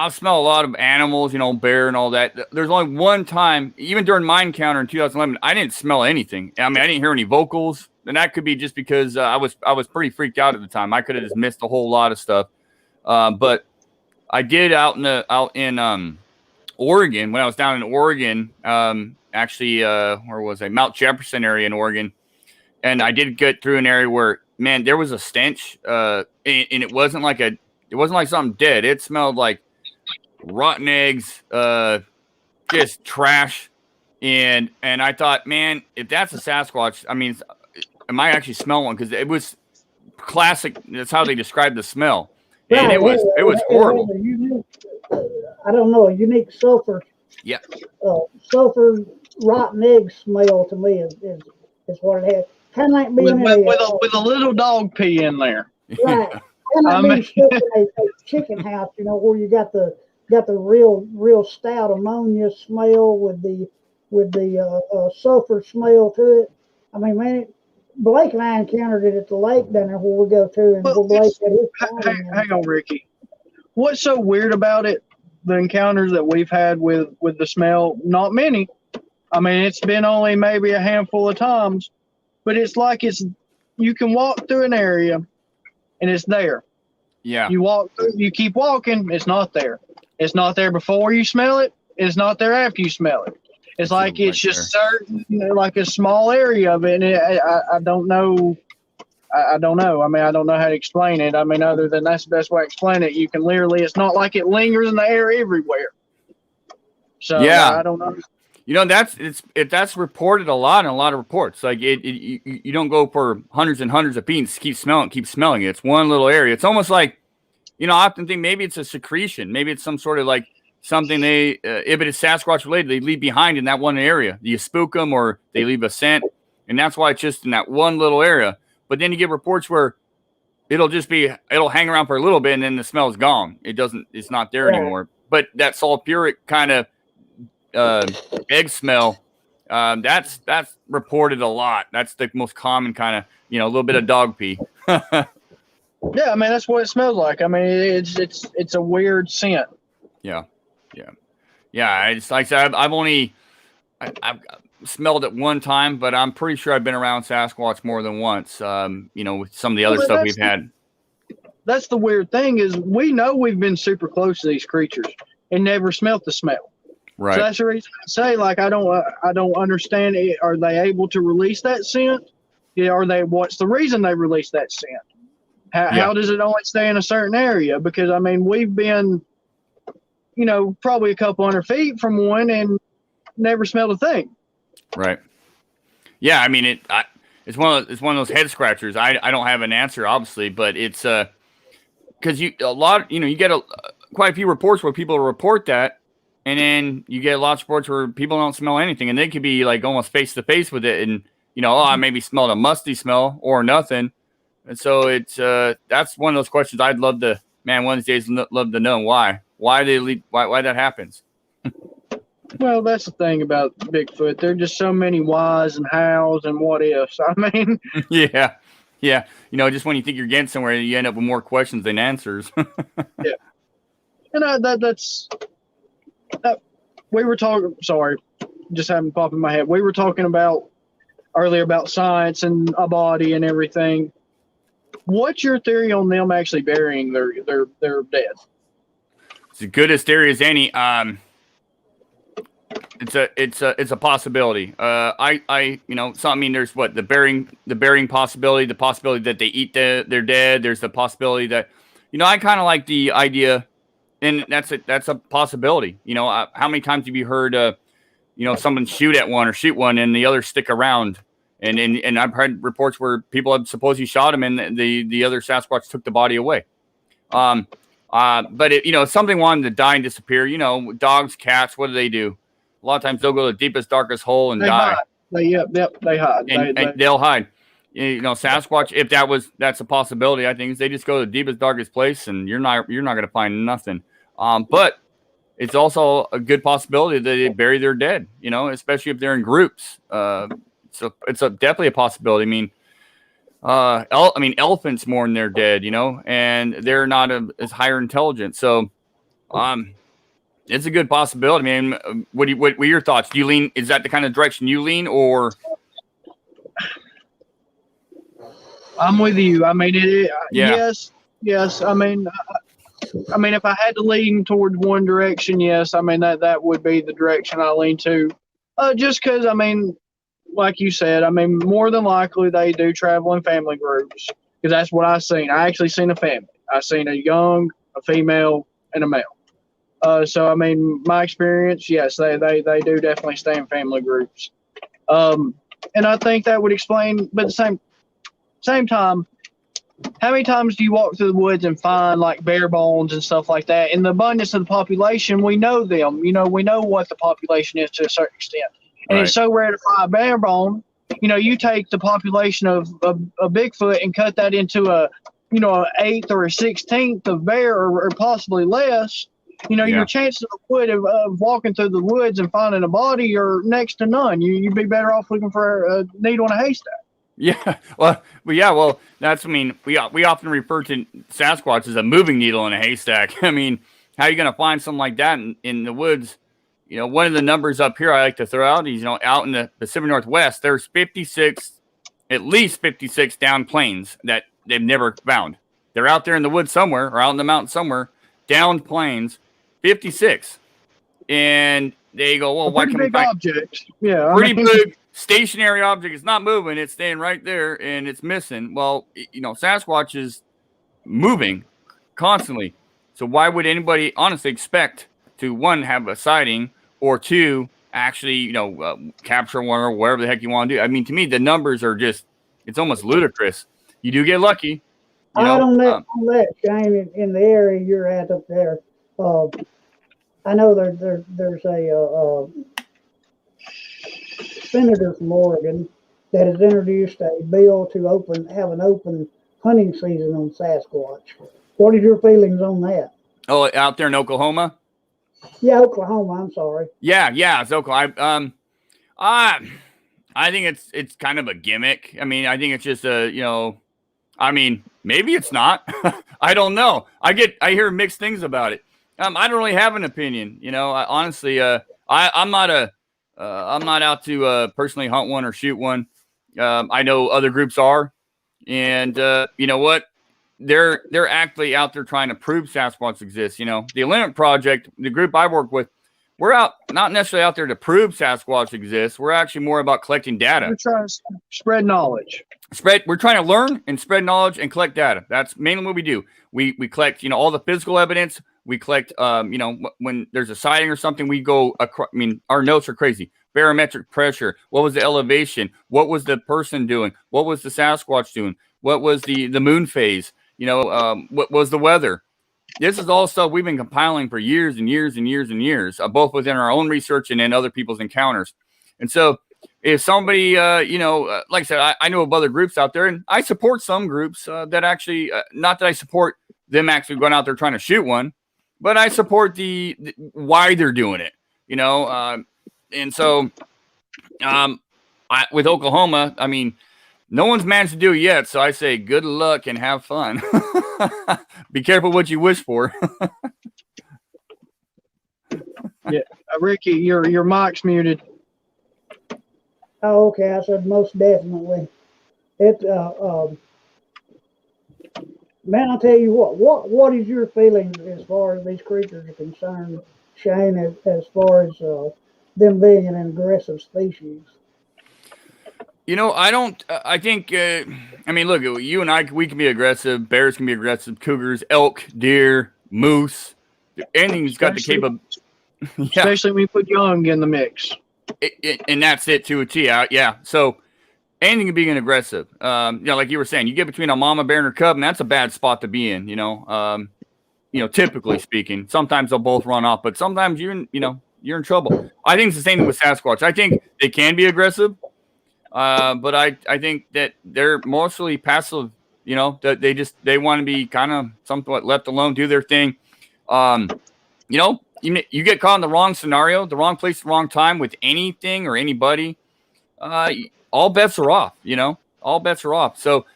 [SPEAKER 3] smell a lot of animals, bear and all that. There's only one time, even during my encounter in 2011, I didn't smell anything. I mean, I didn't hear any vocals, and that could be just because I was pretty freaked out at the time. I could have just missed a whole lot of stuff. But I did out in Oregon, when I was down in Oregon, actually, where was I? Mount Jefferson area in Oregon. And I did get through an area where, man, there was a stench, and it wasn't like something dead. It smelled like rotten eggs, just trash. And I thought, man, if that's a Sasquatch, I mean, am I actually smelling one? Because it was classic. That's how they described the smell. And
[SPEAKER 1] right,
[SPEAKER 3] it was horrible.
[SPEAKER 1] I don't know, a unique sulfur.
[SPEAKER 3] Yeah.
[SPEAKER 1] Sulfur rotten egg smell to me is what it has. Kind of like being
[SPEAKER 2] with a little dog pee in there.
[SPEAKER 1] Right. Kind of like being stuck in a chicken house, where you got the real stout ammonia smell with the with the sulfur smell to it. I mean, man, Blake and I encountered it at the lake down there where we go to, and
[SPEAKER 2] Well,
[SPEAKER 1] where Blake had his cabin.
[SPEAKER 2] hang on, Ricky. What's so weird about it? The encounters that we've had with the smell, not many. I mean, it's been only maybe a handful of times, but it's like you can walk through an area and it's there.
[SPEAKER 3] Yeah.
[SPEAKER 2] You keep walking, it's not there. It's not there before you smell it. It's not there after you smell it. It's like it's just certain, like a small area of it. And I don't know. I don't know. I mean, I don't know how to explain it. I mean, other than that's the best way to explain it. You can literally, it's not like it lingers in the air everywhere. So
[SPEAKER 3] yeah,
[SPEAKER 2] I don't know.
[SPEAKER 3] You know, that's reported a lot in a lot of reports. Like you don't go for hundreds and hundreds of beans. Keep smelling it. It's one little area. It's almost like, you know, I often think maybe it's a secretion. Maybe it's some sort of like something if it is Sasquatch related, they leave behind in that one area. You spook them or they leave a scent, and that's why it's just in that one little area. But then you get reports where it'll hang around for a little bit and then the smell is gone. It's not there anymore. But that sulfuric kind of egg smell, that's reported a lot. That's the most common kind of, you know, a little bit of dog pee.
[SPEAKER 2] Yeah, I mean, that's what it smells like. I mean, it's a weird scent.
[SPEAKER 3] Yeah. It's like I said, I've smelled it one time, but I'm pretty sure I've been around Sasquatch more than once. You know, with some of the other stuff we've had.
[SPEAKER 2] That's the weird thing is we know we've been super close to these creatures and never smelt the smell.
[SPEAKER 3] Right.
[SPEAKER 2] So that's the reason I say, like, I don't understand it. Are they able to release that scent? Yeah, what's the reason they release that scent? How does it only stay in a certain area? Because I mean, we've been, you know, probably a couple 100 feet from one and never smelled a thing.
[SPEAKER 3] Right. Yeah, I mean it's one of those head scratchers. I don't have an answer obviously, but it's because you get quite a few reports where people report that, and then you get a lot of reports where people don't smell anything, and they could be like almost face to face with it, and you know, I maybe smelled a musty smell or nothing, and so it's that's one of those questions I'd love to one of these days love to know why that happens.
[SPEAKER 2] Well, that's the thing about Bigfoot. There are just so many whys and hows and what ifs. I mean,
[SPEAKER 3] yeah. You know, just when you think you're getting somewhere, you end up with more questions than answers.
[SPEAKER 2] Yeah, and we were talking. Sorry, just having pop in my head. We were talking earlier about science and a body and everything. What's your theory on them actually burying their dead?
[SPEAKER 3] It's as good a theory as any. It's a possibility. There's what the burying possibility, the possibility that they eat their dead. There's the possibility that, you know, I kind of like the idea, and that's a possibility. You know, how many times have you heard, someone shoot one and the others stick around, and I've heard reports where people have supposedly shot him and the other Sasquatch took the body away. But if something wanted to die and disappear, you know, dogs, cats, what do? A lot of times they'll go to the deepest, darkest hole and die.
[SPEAKER 2] They hide.
[SPEAKER 3] And they'll hide. You know, Sasquatch, if that's a possibility, I think they just go to the deepest, darkest place, and you're not going to find nothing. But it's also a good possibility that they bury their dead. You know, especially if they're in groups. So it's definitely a possibility. I mean, elephants mourn their dead. You know, and they're not as higher intelligence. So, it's a good possibility. I mean, what are your thoughts? Do you lean? Is that the kind of direction you lean, or?
[SPEAKER 2] I'm with you. I mean, yes. I mean, if I had to lean towards one direction, yes. I mean, that would be the direction I lean to. Just because, I mean, like you said, I mean, more than likely they do travel in family groups, because that's what I seen. I actually seen a family. I seen a young, a female, and a male. So, I mean, my experience, yes, they do definitely stay in family groups. And I think that would explain, but at the same time, how many times do you walk through the woods and find like bear bones and stuff like that? In the abundance of the population, we know them. You know, we know what the population is to a certain extent. And It's so rare to find a bear bone. You know, you take the population of a Bigfoot and cut that into an eighth or a 16th of bear or possibly less. your chances of walking through the woods and finding a body are next to none. You'd be better off looking for a needle in a haystack.
[SPEAKER 3] Yeah, well, that's. I mean, we often refer to Sasquatch as a moving needle in a haystack. I mean, how are you going to find something like that in the woods? One of the numbers up here I like to throw out is, out in the Pacific Northwest, there's at least 56 down plains that they've never found. They're out there in the woods somewhere or out in the mountain somewhere, downed plains, 56. And they go, well, why can't we find
[SPEAKER 2] object? Yeah,
[SPEAKER 3] pretty big stationary object? It's not moving; it's staying right there, and it's missing. Well, Sasquatch is moving constantly. So why would anybody honestly expect to, one, have a sighting, or two, actually capture one or whatever the heck you want to do? I mean, to me, the numbers are just—it's almost ludicrous. You do get lucky.
[SPEAKER 1] On that, Shane, in the area you're at up there, I know there's a senator from Oregon that has introduced a bill to have an open hunting season on Sasquatch. What is your feelings on that?
[SPEAKER 3] Oh, out there in Oklahoma?
[SPEAKER 1] Yeah, Oklahoma. I'm sorry.
[SPEAKER 3] Yeah, it's Oklahoma. I think it's kind of a gimmick. I mean, I think it's just I mean, maybe it's not. I don't know. I hear mixed things about it. I don't really have an opinion. Honestly, I'm not out to personally hunt one or shoot one. I know other groups are, and you know what? They're actually out there trying to prove Sasquatch exists. The Limit Project, the group I work with, we're out not necessarily out there to prove Sasquatch exists. We're actually more about collecting data.
[SPEAKER 2] We're trying to spread knowledge.
[SPEAKER 3] We're trying to learn and spread knowledge and collect data. That's mainly what we do. We collect, all the physical evidence. We collect, when there's a sighting or something, we go across. I mean, our notes are crazy. Barometric pressure. What was the elevation? What was the person doing? What was the Sasquatch doing? What was the moon phase? What was the weather? This is all stuff we've been compiling for years and years and years and years, both within our own research and in other people's encounters. And so if somebody, like I said, I know of other groups out there, and I support some groups that actually, not that I support them actually going out there trying to shoot one, but I support the why they're doing it, and so with Oklahoma, I mean, no one's managed to do it yet, so I say good luck and have fun. Be careful what you wish for.
[SPEAKER 2] Yeah, Ricky, your mic's muted.
[SPEAKER 1] Oh, okay. I said most definitely. Man, I'll tell you what is your feelings as far as these creatures are concerned, Shane, as far as them being an aggressive species?
[SPEAKER 3] I think, I mean, look, you and I, we can be aggressive. Bears can be aggressive. Cougars, elk, deer, moose. Anything's got the capability. Yeah.
[SPEAKER 2] Especially when you put young in the mix.
[SPEAKER 3] And that's it to a T out. Yeah. So anything can be an aggressive. Like you were saying, you get between a mama bear and her cub, and that's a bad spot to be in, typically speaking. Sometimes they'll both run off, but sometimes you're in trouble. I think it's the same thing with Sasquatch. I think they can be aggressive. But I think that they're mostly passive, that they want to be kind of somewhat left alone, do their thing. You get caught in the wrong scenario, the wrong place, the wrong time with anything or anybody. All bets are off, all bets are off. So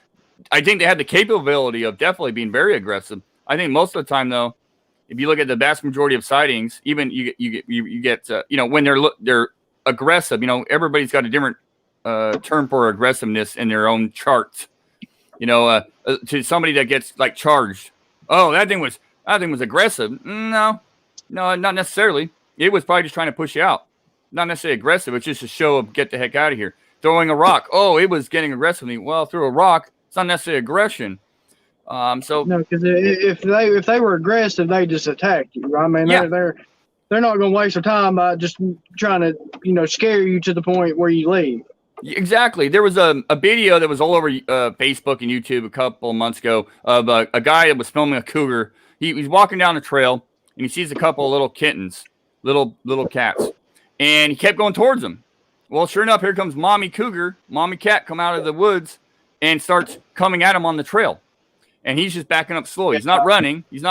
[SPEAKER 3] I think they have the capability of definitely being very aggressive. I think most of the time, though, if you look at the vast majority of sightings, even you get when they're aggressive, everybody's got a different term for aggressiveness in their own charts. To somebody that gets like charged, oh, that thing was aggressive. No, not necessarily. It was probably just trying to push you out. Not necessarily aggressive. It's just a show of get the heck out of here. Throwing a rock. Oh, it was getting aggressive. Well, through a rock, it's not necessarily aggression. So
[SPEAKER 2] no, because if they were aggressive, they just attacked you. I mean,
[SPEAKER 3] yeah.
[SPEAKER 2] they're not going to waste their time by just trying to scare you to the point where you leave.
[SPEAKER 3] Exactly. There was a video that was all over Facebook and YouTube a couple of months ago of a guy that was filming a cougar. He's walking down the trail and he sees a couple of little kittens, little cats, and he kept going towards them. Well, sure enough, here comes mommy cat come out of the woods and starts coming at him on the trail. And he's just backing up slowly. He's not running. He's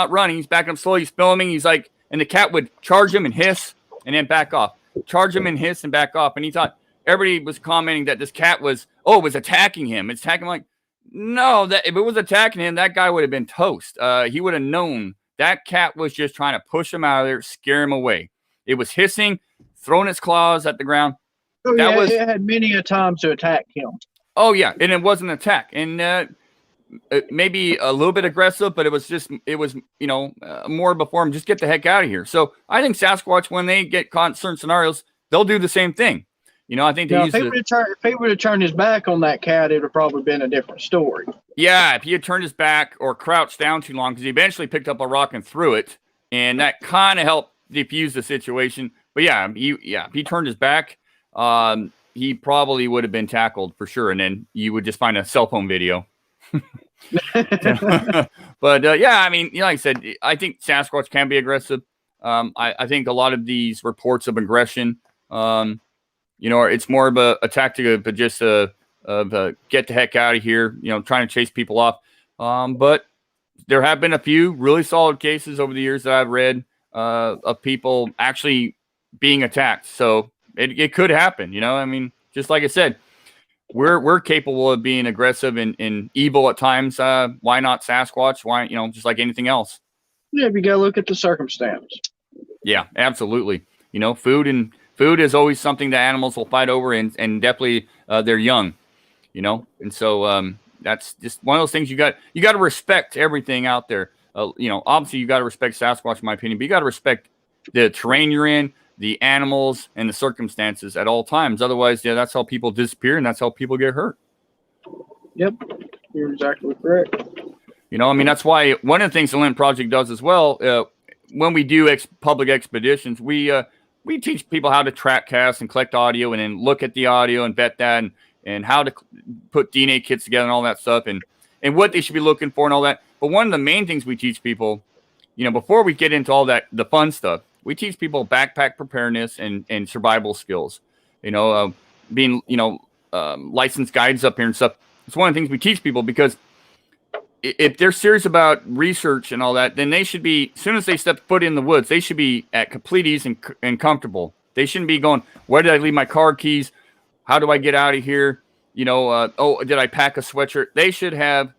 [SPEAKER 3] backing up slowly. He's filming. He's like, and the cat would charge him and hiss and then back off, charge him and hiss and back off. And he thought everybody was commenting that this cat was attacking him. It's attacking him. Like, no, that if it was attacking him, that guy would have been toast. He would have known that cat was just trying to push him out of there, scare him away. It was hissing, throwing its claws at the ground.
[SPEAKER 2] Oh, yeah, it had many a time to attack him.
[SPEAKER 3] Oh, yeah, and it was an attack. And maybe a little bit aggressive, but it was more before him, just get the heck out of here. So I think Sasquatch, when they get caught in certain scenarios, they'll do the same thing. I think they
[SPEAKER 2] if he would have turned his back on that cat, it would have probably been a different story.
[SPEAKER 3] Yeah, if he had turned his back or crouched down too long, because he eventually picked up a rock and threw it, and that kind of helped diffuse the situation. But yeah, if he turned his back, he probably would have been tackled for sure, and then you would just find a cell phone video. But yeah, I mean, like I said, I think Sasquatch can be aggressive. I think a lot of these reports of aggression, it's more of a tactic of just get the heck out of here, trying to chase people off. But there have been a few really solid cases over the years that I've read of people actually being attacked. So it could happen, I mean, just like I said, we're capable of being aggressive and evil at times. Why not Sasquatch? Why, just like anything else.
[SPEAKER 2] Yeah, you got to look at the circumstance.
[SPEAKER 3] Yeah, absolutely. Food is always something that animals will fight over, and definitely they're young, and so that's just one of those things you got to respect everything out there. Obviously you got to respect Sasquatch, in my opinion, but you got to respect the terrain you're in, the animals, and the circumstances at all times. Otherwise, that's how people disappear, and that's how people get hurt.
[SPEAKER 2] Yep, you're exactly correct.
[SPEAKER 3] That's why one of the things the Lint Project does as well, when we do public expeditions, we teach people how to track casts and collect audio, and then look at the audio and vet that, and how to put DNA kits together and all that stuff, and what they should be looking for and all that. But one of the main things we teach people, before we get into all that, the fun stuff, we teach people backpack preparedness and survival skills. Being licensed guides up here and stuff. It's one of the things we teach people, because if they're serious about research and all that, then they should be, as soon as they step foot in the woods, they should be at complete ease and comfortable. They shouldn't be going, where did I leave my car keys? How do I get out of here? Did I pack a sweatshirt? They should have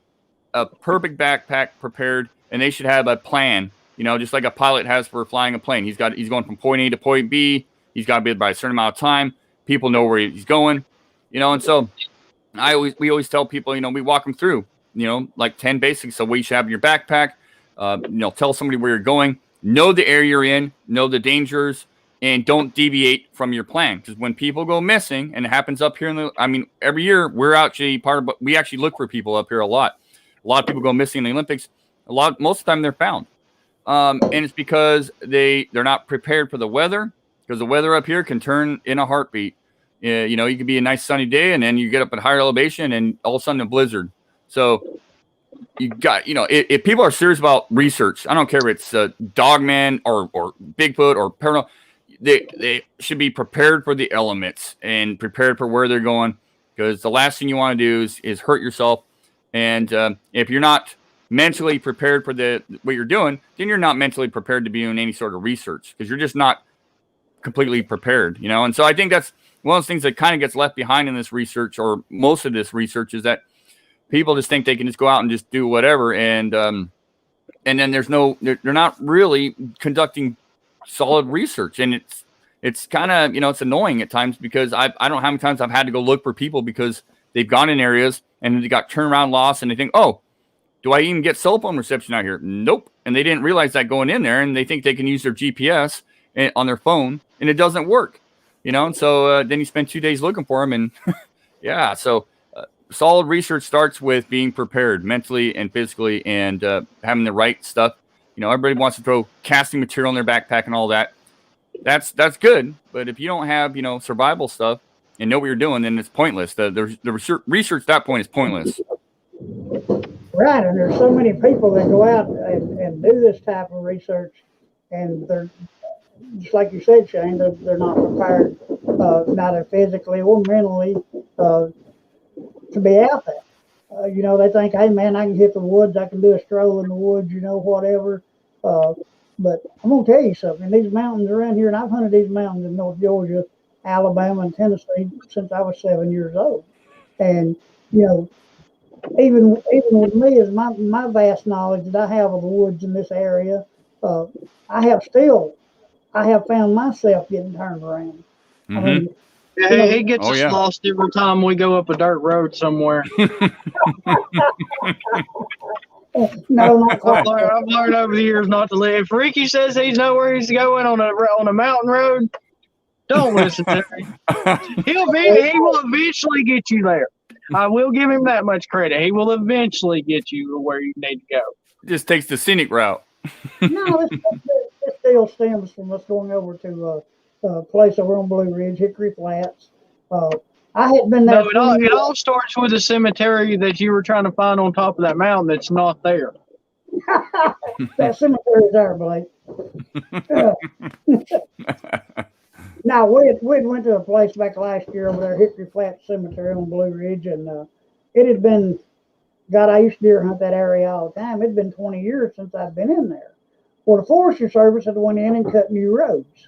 [SPEAKER 3] a perfect backpack prepared, and they should have a plan, just like a pilot has for flying a plane. He's going from point A to point B. He's got to be by a certain amount of time. People know where he's going, and so we always tell people, we walk them through, like 10 basics of what you should have in your backpack. Tell somebody where you're going, know the area you're in, know the dangers, and don't deviate from your plan. Because when people go missing, and it happens up here every year, we're actually we actually look for people up here a lot. A lot of people go missing in the Olympics. Most of the time they're found. And it's because they're not prepared for the weather, because the weather up here can turn in a heartbeat. You could be a nice sunny day, and then you get up at higher elevation, and all of a sudden a blizzard. So you got, if people are serious about research, I don't care if it's Dogman or Bigfoot or paranormal, they should be prepared for the elements and prepared for where they're going, because the last thing you want to do is hurt yourself. And if you're not mentally prepared for what you're doing, then you're not mentally prepared to be doing any sort of research, because you're just not completely prepared, And so I think that's one of those things that kind of gets left behind in this research, or most of this research, is that people just think they can just go out and just do whatever, and then they're not really conducting solid research, and it's kind of it's annoying at times, because I don't know how many times I've had to go look for people because they've gone in areas and they got turnaround lost, and they think, oh, do I even get cell phone reception out here? Nope. And they didn't realize that going in there, and they think they can use their GPS on their phone, and it doesn't work, And so then you spend 2 days looking for them, and yeah. So solid research starts with being prepared mentally and physically, and having the right stuff. Everybody wants to throw casting material in their backpack and all that. That's good, but if you don't have survival stuff and know what you're doing, then it's pointless. The research at that point is pointless.
[SPEAKER 1] Right, and there's so many people that go out and do this type of research, and they're, just like you said, Shane, they're not prepared, neither physically or mentally, to be out there. They think, hey man, I can hit the woods, I can do a stroll in the woods, whatever. But I'm gonna tell you something. These mountains around here, and I've hunted these mountains in North Georgia, Alabama, and Tennessee since I was 7 years old. And you know, even with me, as my vast knowledge that I have of the woods in this area, uh, I have still I have found myself getting turned around. I
[SPEAKER 3] Mm-hmm.
[SPEAKER 1] mean,
[SPEAKER 2] Yeah,
[SPEAKER 1] you know,
[SPEAKER 2] it gets
[SPEAKER 3] Oh,
[SPEAKER 2] us
[SPEAKER 3] yeah.
[SPEAKER 2] lost every time we go up a dirt road somewhere.
[SPEAKER 1] no, not quite.
[SPEAKER 2] I've learned over the years not to let. If Ricky says he's know where he's going on a mountain road, don't listen to him. He will eventually get you there. I will give him that much credit. He will eventually get you to where you need to go.
[SPEAKER 3] Just takes the scenic route.
[SPEAKER 1] No, this still stems from us going over to a place over on Blue Ridge, Hickory Flats. I had been there.
[SPEAKER 2] No,
[SPEAKER 1] 20
[SPEAKER 2] it
[SPEAKER 1] years.
[SPEAKER 2] all starts with a cemetery that you were trying to find on top of that mountain that's not there.
[SPEAKER 1] That cemetery is there, Blake. Now we went to a place back last year over there, Hickory Flats Cemetery on Blue Ridge, and it had been. God, I used to deer hunt that area all the time. It'd been 20 years since I'd been in there. Well, the Forestry Service had went in and cut new roads.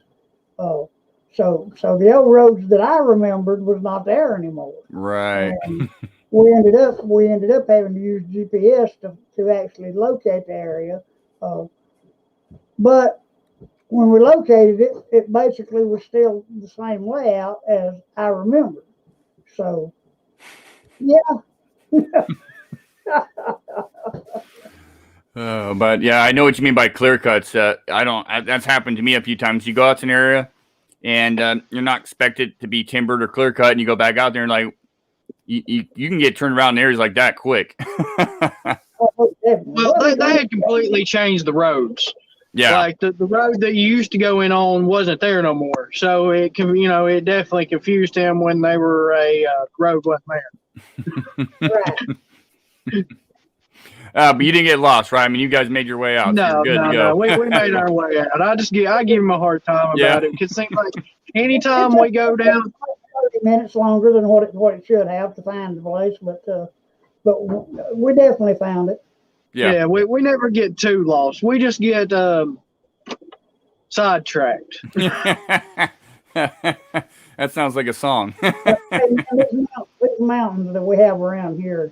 [SPEAKER 1] So the old roads that I remembered was not there anymore.
[SPEAKER 3] Right.
[SPEAKER 1] And we ended up having to use GPS to actually locate the area. But when we located it, it basically was still the same layout as I remembered. So, yeah.
[SPEAKER 3] But yeah, I know what you mean by clear cuts. That's happened to me a few times. You go out to an area and you're not expected to be timbered or clear cut, and you go back out there and like you can get turned around in areas like that quick.
[SPEAKER 2] Well, they had completely changed the roads.
[SPEAKER 3] Yeah.
[SPEAKER 2] Like the road that you used to go in on wasn't there no more. So it definitely confused him when they were road wasn't there.
[SPEAKER 1] Right.
[SPEAKER 3] But you didn't get lost, right? I mean, you guys made your way out. So you're good to go.
[SPEAKER 2] No. We made our way out. I give him a hard time about it because it seems like anytime we go down
[SPEAKER 1] 30 minutes longer than what it should have to find the place, but we definitely found it.
[SPEAKER 3] Yeah.
[SPEAKER 2] We never get too lost. We just get sidetracked.
[SPEAKER 3] That sounds like a song.
[SPEAKER 1] These mountains that we have around here,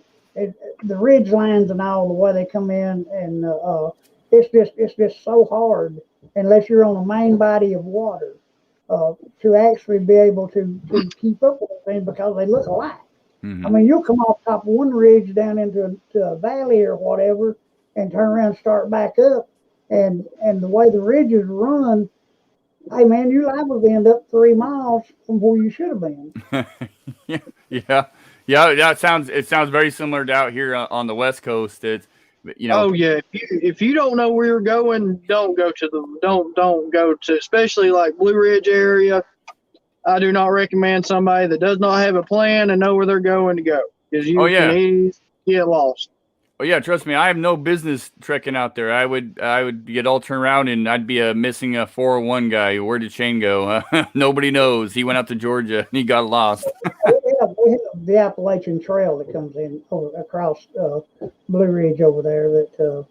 [SPEAKER 1] the ridge lines and all the way they come in, and it's just so hard unless you're on a main body of water to actually be able to keep up with things because they look alike.
[SPEAKER 3] Mm-hmm.
[SPEAKER 1] I mean, you'll come off top of one ridge down into a valley or whatever, and turn around and start back up, and the way the ridges run, hey man, you liable to end up 3 miles from where you should have been.
[SPEAKER 3] Yeah. It sounds very similar to out here on the West Coast. It's,
[SPEAKER 2] Oh yeah, if you don't know where you're going, don't go to especially like Blue Ridge area. I do not recommend somebody that does not have a plan and know where they're going to go because you can easily get lost.
[SPEAKER 3] Oh yeah, trust me, I have no business trekking out there. I would get all turned around and I'd be missing a 401 guy. Where did Shane go? Nobody knows. He went out to Georgia and he got lost.
[SPEAKER 1] we have the Appalachian Trail that comes in across Blue Ridge over there that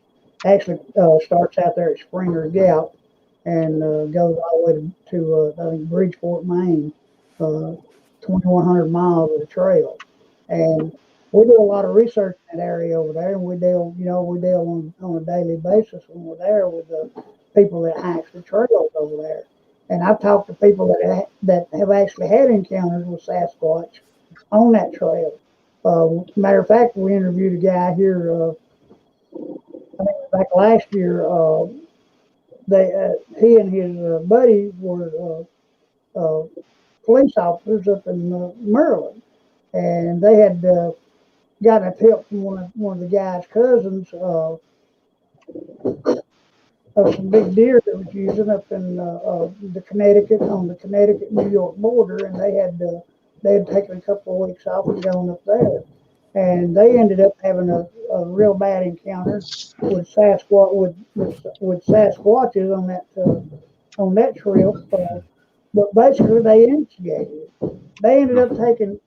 [SPEAKER 1] actually starts out there at Springer Gap and goes all the way to I think Bridgeport, Maine, 2,100 miles of the trail. And we do a lot of research in that area over there, and we deal on a daily basis when we're there with the people that hike the trails over there. And I've talked to people that have actually had encounters with Sasquatch on that trail. Matter of fact, we interviewed a guy here, I think back last year. He and his buddy were police officers up in Maryland, and they had gotten a tip from one of the guy's cousins of some big deer that was using up in the Connecticut New York border, and they had taken a couple of weeks off and gone up there, and they ended up having a real bad encounter with Sasquatch with Sasquatches on that trip. But basically, they instigated it. They ended up taking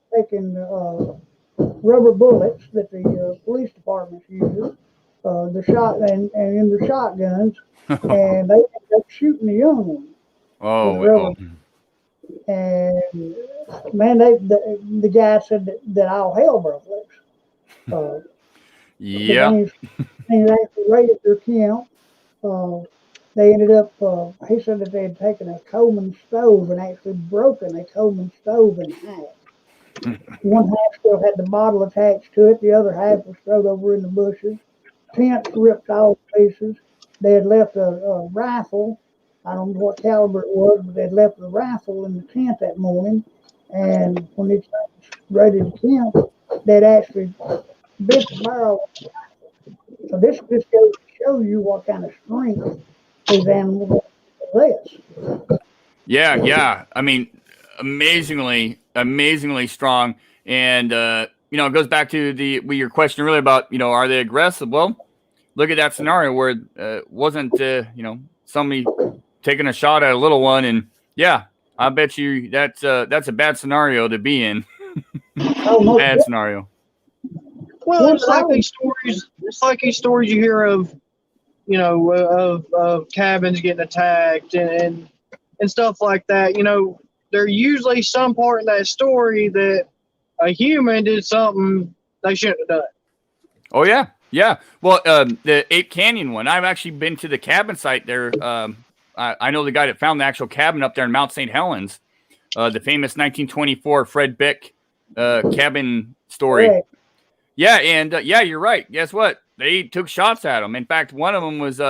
[SPEAKER 1] rubber bullets that the police department uses the shot and in the shotguns, and they ended up shooting the young one.
[SPEAKER 3] Oh,
[SPEAKER 1] And man, the guy said that all hell broke loose.
[SPEAKER 3] yeah.
[SPEAKER 1] Things actually raided their camp. Uh, they ended up. He said that they had taken a Coleman stove and actually broken a Coleman stove in half. One half still had the bottle attached to it. The other half was thrown over in the bushes. Tents ripped all to pieces. They had left a rifle. I don't know what caliber it was, but they had left the rifle in the tent that morning. And when they raided the camp, they'd actually bit the barrel. So this just goes to show you what kind of strength these animals possess.
[SPEAKER 3] Yeah. I mean, amazingly strong. And, it goes back to your question really about, are they aggressive? Well, look at that scenario where it wasn't, somebody taking a shot at a little one. And yeah, I bet you that's a bad scenario to be in. Bad scenario.
[SPEAKER 2] Well, it's like these stories. It's like these stories you hear of, of cabins getting attacked and stuff like that. There's usually some part in that story that a human did something they shouldn't have done.
[SPEAKER 3] Oh yeah. Well, the Ape Canyon one. I've actually been to the cabin site there. I know the guy that found the actual cabin up there in Mount St. Helens, the famous 1924 Fred Beck cabin story.
[SPEAKER 1] Right.
[SPEAKER 3] Yeah, and you're right. Guess what? They took shots at him. In fact, one of them was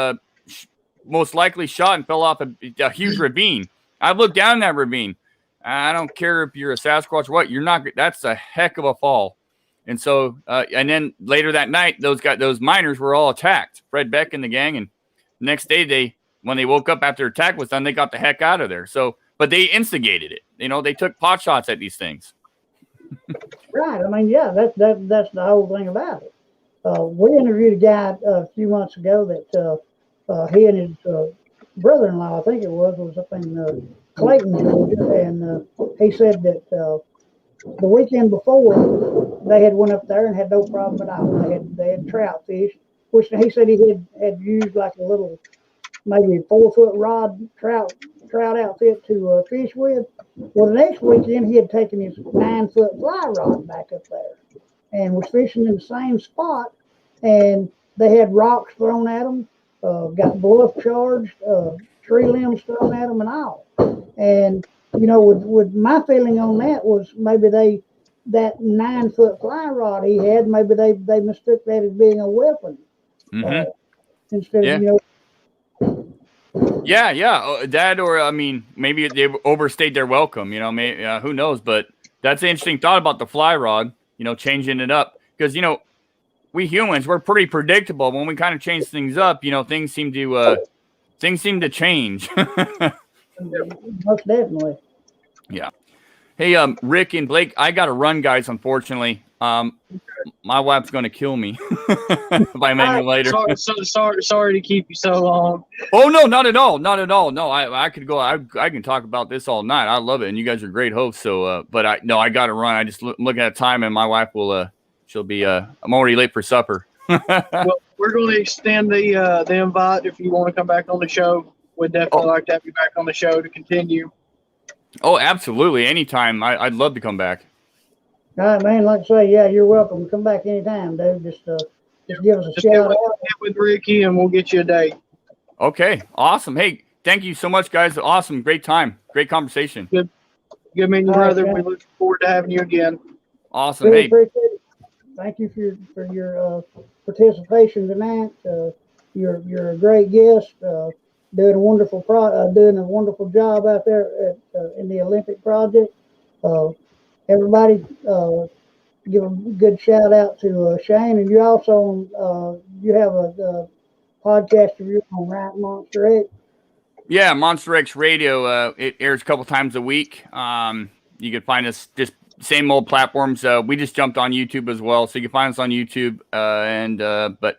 [SPEAKER 3] most likely shot and fell off a huge ravine. I looked down that ravine. I don't care if you're a Sasquatch or what. You're not. That's a heck of a fall. And so, and then later that night, those miners were all attacked. Fred Beck and the gang. And the next day, when they woke up after the attack was done, they got the heck out of there. So, but they instigated it. They took pot shots at these things.
[SPEAKER 1] Right. I mean, yeah, that's the whole thing about it. We interviewed a guy a few months ago that he and his brother-in-law, I think it was up in Clayton, Georgia, and he said that the weekend before they had went up there and had no problem at all. They had trout fish, which he said he had used like a little maybe 4-foot rod trout outfit to fish with. Well, the next weekend he had taken his 9-foot fly rod back up there and was fishing in the same spot, and they had rocks thrown at them, got bluff charged, tree limbs thrown at them and all. And with my feeling on that was maybe that 9-foot fly rod he had, maybe they mistook that as being a weapon instead of
[SPEAKER 3] Yeah. That, or I mean, maybe they overstayed their welcome. Maybe, who knows? But that's an interesting thought about the fly rod. Changing it up because we humans, we're pretty predictable. When we kind of change things up, things seem to change.
[SPEAKER 1] Most definitely.
[SPEAKER 3] Yeah. Hey, Rick and Blake, I got to run, guys. Unfortunately, my wife's going to kill me if I make it later.
[SPEAKER 2] Sorry to keep you so long.
[SPEAKER 3] Oh no, not at all. No, I could go. I can talk about this all night. I love it, and you guys are great hosts. So, but I got to run. I just look at the time, and my wife will. She'll be. I'm already late for supper.
[SPEAKER 2] Well, we're going to extend the invite if you want to come back on the show. We'd definitely like to have you back on the show to continue.
[SPEAKER 3] Oh, absolutely. Anytime. I'd love to come back.
[SPEAKER 1] All right, man. Like I say, yeah, you're welcome. Come back anytime, dude. Just give us a shout out.
[SPEAKER 2] Get with Ricky, and we'll get you a date.
[SPEAKER 3] Okay, awesome. Hey, thank you so much, guys. Awesome, great time, great conversation.
[SPEAKER 2] Good meeting you, brother. We look forward to having you again.
[SPEAKER 3] Awesome.
[SPEAKER 1] Really
[SPEAKER 3] hey,
[SPEAKER 1] appreciate it. Thank you for your participation tonight. You're a great guest. Doing a wonderful job out there in the Olympic project. Everybody, give a good shout out to Shane, and you also you have a podcast of your own, right, Monster X?
[SPEAKER 3] Yeah, Monster X Radio. It airs a couple times a week. You can find us just same old platforms. We just jumped on YouTube as well, so you can find us on YouTube but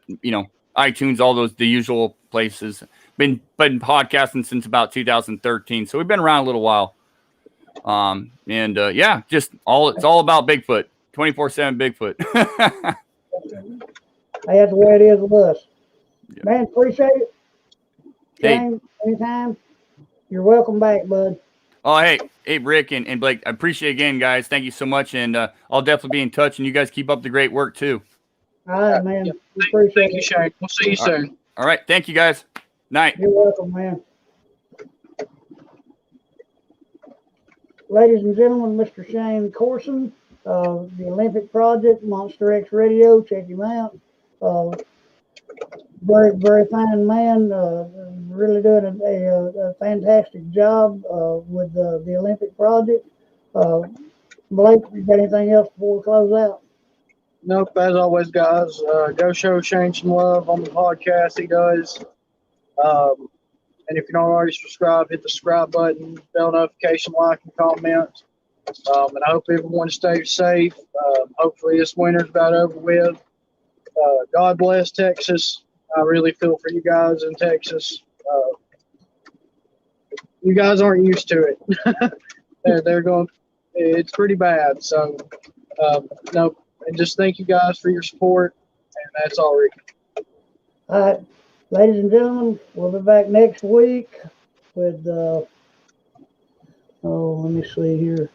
[SPEAKER 3] iTunes, all those the usual places. Been podcasting since about 2013, so we've been around a little while. It's all about Bigfoot, 24/7 Bigfoot.
[SPEAKER 1] Hey, that's the way it is with us.
[SPEAKER 3] Yeah.
[SPEAKER 1] Man, appreciate it.
[SPEAKER 3] Hey.
[SPEAKER 1] Shane, anytime. You're welcome back, bud.
[SPEAKER 3] Oh, hey, Rick and Blake, I appreciate it again, guys. Thank you so much, and I'll definitely be in touch. And you guys keep up the great work too.
[SPEAKER 1] All right, man.
[SPEAKER 2] Yeah.
[SPEAKER 1] Appreciate
[SPEAKER 2] Thank you,
[SPEAKER 1] it.
[SPEAKER 2] Shane. We'll see you soon.
[SPEAKER 3] All right, thank you, guys. Night.
[SPEAKER 1] You're welcome, man. Ladies and gentlemen, Mr. Shane Corson, the Olympic Project, Monster X Radio. Check him out. Very, very fine man. Really doing a fantastic job with the Olympic Project. Blake, you got anything else before we close out?
[SPEAKER 2] Nope. As always, guys, go show Shane some love on the podcast he does. And if you're not already subscribed, hit the subscribe button, bell notification, like, and comment. And I hope everyone stays safe. Hopefully this winter's about over with. God bless Texas. I really feel for you guys in Texas. You guys aren't used to it. they're going. It's pretty bad. So, no. And just thank you guys for your support. And that's all, Rick.
[SPEAKER 1] All right, ladies and gentlemen, we'll be back next week with, let me see here.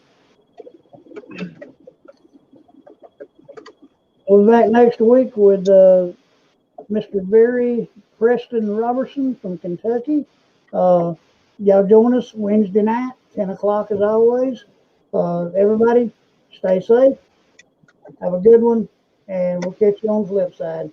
[SPEAKER 1] We'll be back next week with Mr. Barry Preston Robertson from Kentucky. Y'all join us Wednesday night, 10 o'clock as always. Everybody, stay safe. Have a good one, and we'll catch you on the flip side.